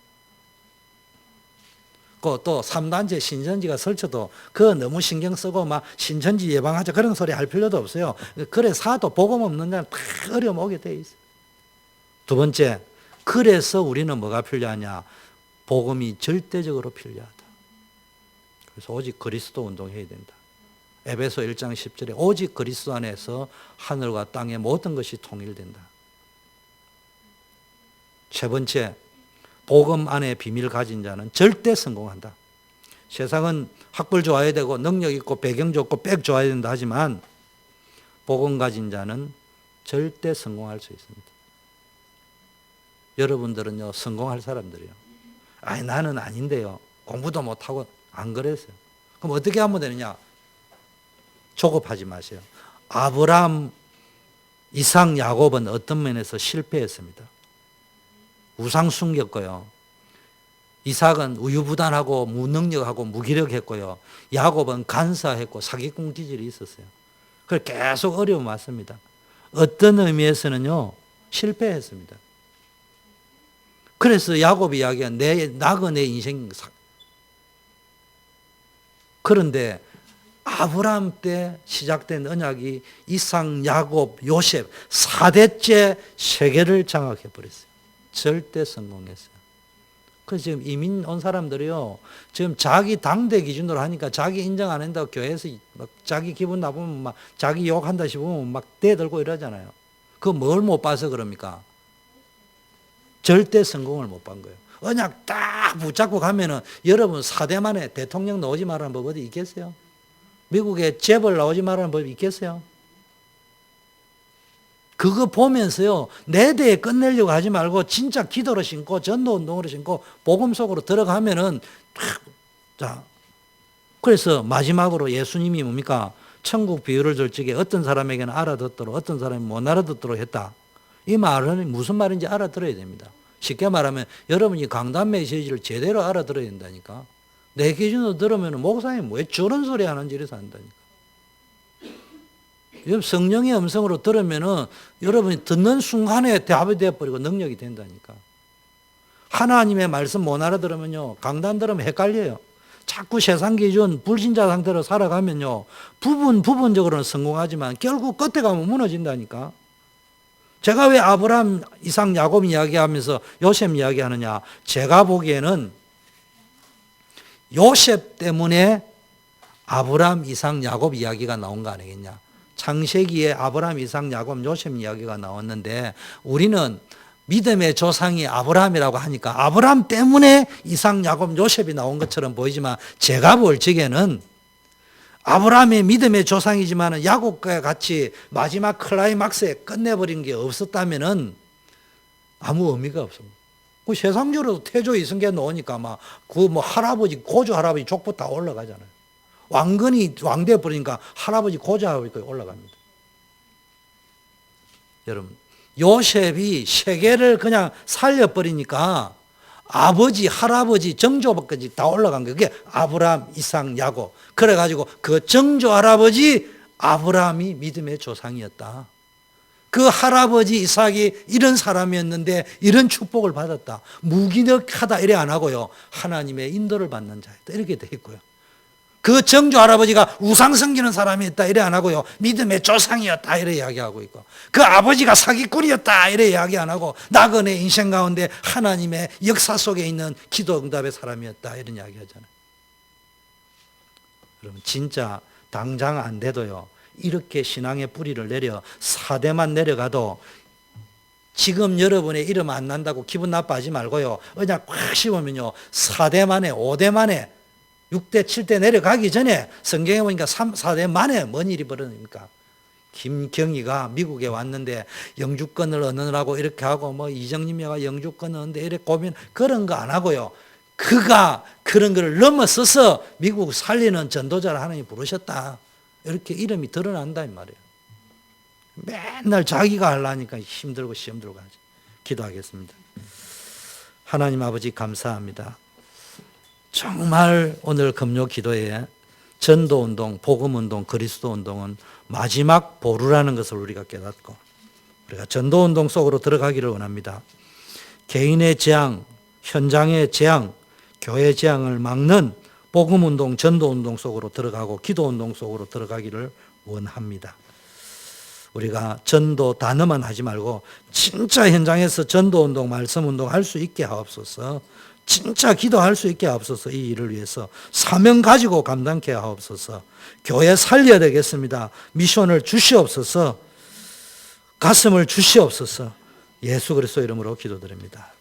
또 3단체 신천지가 설쳐도 그거 너무 신경 쓰고 막 신천지 예방하자 그런 소리 할 필요도 없어요. 그래 사도 복음 없는 자는 다 어려움 오게 돼 있어요. 두 번째, 그래서 우리는 뭐가 필요하냐? 복음이 절대적으로 필요하다. 그래서 오직 그리스도 운동해야 된다. 에베소 1장 10절에 오직 그리스도 안에서 하늘과 땅의 모든 것이 통일된다. 세 번째, 복음 안에 비밀 가진 자는 절대 성공한다. 세상은 학벌 좋아야 되고 능력 있고 배경 좋고 백 좋아야 된다 하지만 복음 가진 자는 절대 성공할 수 있습니다. 여러분들은요, 성공할 사람들이요. 아니, 나는 아닌데요. 공부도 못하고 안 그랬어요. 그럼 어떻게 하면 되느냐? 조급하지 마세요. 아브라함, 이삭, 야곱은 어떤 면에서 실패했습니다. 우상 숨겼고요. 이삭은 우유부단하고 무능력하고 무기력했고요. 야곱은 간사했고 사기꾼 기질이 있었어요. 그래서 계속 어려움 왔습니다. 어떤 의미에서는요, 실패했습니다. 그래서 야곱이 이야기한 낙은 내 인생. 그런데 아브라함 때 시작된 언약이 이삭, 야곱, 요셉 4대째 세계를 장악해 버렸어요. 절대 성공했어요. 그래서 지금 이민 온 사람들이요, 지금 자기 당대 기준으로 하니까 자기 인정 안 한다고 교회에서 막 자기 기분 나쁘면 막 자기 욕한다 싶으면 막 대들고 이러잖아요. 그거 뭘 못 봐서 그럽니까? 절대 성공을 못 본 거예요. 언약 딱 붙잡고 가면은 여러분 4대 만에 대통령 나오지 말라는 법 어디 있겠어요? 미국에 재벌 나오지 말라는 법이 있겠어요? 그거 보면서요, 내 대에 끝내려고 하지 말고 진짜 기도로 신고 전도 운동으로 신고 복음 속으로 들어가면은 자, 그래서 마지막으로 예수님이 뭡니까? 천국 비유를 줄 적에 어떤 사람에게는 알아듣도록 어떤 사람이 못 알아듣도록 했다. 이 말은 무슨 말인지 알아들어야 됩니다. 쉽게 말하면 여러분이 강단 메시지를 제대로 알아들어야 된다니까. 내 기준으로 들으면 목사님 왜 저런 소리 하는지 이래서 한다니까. 성령의 음성으로 들으면은 여러분이 듣는 순간에 답이 되어버리고 능력이 된다니까. 하나님의 말씀 못 알아들으면요, 강단 들으면 헷갈려요. 자꾸 세상 기준 불신자 상태로 살아가면요, 부분적으로는 성공하지만 결국 끝에 가면 무너진다니까. 제가 왜 아브라함, 이삭, 야곱 이야기하면서 요셉 이야기하느냐? 제가 보기에는 요셉 때문에 아브라함, 이삭, 야곱 이야기가 나온 거 아니겠냐? 창세기에 아브라함, 이삭, 야곱, 요셉 이야기가 나왔는데 우리는 믿음의 조상이 아브라함이라고 하니까 아브라함 때문에 이삭, 야곱, 요셉이 나온 것처럼 보이지만 제가 볼 적에는 아브라함의 믿음의 조상이지만 야곱과 같이 마지막 클라이막스에 끝내버린 게 없었다면 아무 의미가 없습니다. 그 세상적으로도 태조 이승계 나오니까 막 그 뭐 할아버지, 고조 할아버지 족보 다 올라가잖아요. 왕건이 왕돼 버리니까 할아버지, 고조 할아버지까지 올라갑니다. 여러분, 요셉이 세계를 그냥 살려버리니까 아버지, 할아버지, 정조까지 다 올라간 거예요. 그게 아브라함, 이삭, 야곱. 그래가지고 그 정조 할아버지 아브라함이 믿음의 조상이었다. 그 할아버지 이삭이 이런 사람이었는데 이런 축복을 받았다. 무기력하다 이래 안 하고요, 하나님의 인도를 받는 자였다 이렇게 돼 있고요. 그 정조 할아버지가 우상 섬기는 사람이었다 이래 안 하고요. 믿음의 조상이었다 이래 이야기하고 있고, 그 아버지가 사기꾼이었다 이래 이야기 안 하고, 나그네 인생 가운데 하나님의 역사 속에 있는 기도 응답의 사람이었다 이런 이야기 하잖아요. 여러분 진짜 당장 안 돼도요, 이렇게 신앙의 뿌리를 내려 4대만 내려가도 지금 여러분의 이름 안 난다고 기분 나빠하지 말고요, 그냥 확 씹으면요 4대 만에 5대 만에 6대 7대 내려가기 전에 성경에 보니까 4대 만에 뭔 일이 벌어집니까? 김경희가 미국에 왔는데 영주권을 얻느라고 이렇게 하고, 뭐 이정님이가 영주권을 얻는데 이렇게 고민, 그런 거 안 하고요, 그가 그런 걸 넘어서서 미국 살리는 전도자를 하나님이 부르셨다 이렇게 이름이 드러난다 이 말이에요. 맨날 자기가 하려니까 힘들고 시험 들고 하죠. 기도하겠습니다. 하나님 아버지 감사합니다. 정말 오늘 금요 기도에 전도운동, 복음운동, 그리스도운동은 마지막 보루라는 것을 우리가 깨닫고, 우리가 전도운동 속으로 들어가기를 원합니다. 개인의 재앙, 현장의 재앙, 교회 재앙을 막는 복음운동, 전도운동 속으로 들어가고 기도운동 속으로 들어가기를 원합니다. 우리가 전도 단어만 하지 말고 진짜 현장에서 전도운동, 말씀운동 할 수 있게 하옵소서. 진짜 기도할 수 있게 하옵소서. 이 일을 위해서 사명 가지고 감당케 하옵소서. 교회 살려야 되겠습니다. 미션을 주시옵소서. 가슴을 주시옵소서. 예수 그리스도 이름으로 기도드립니다.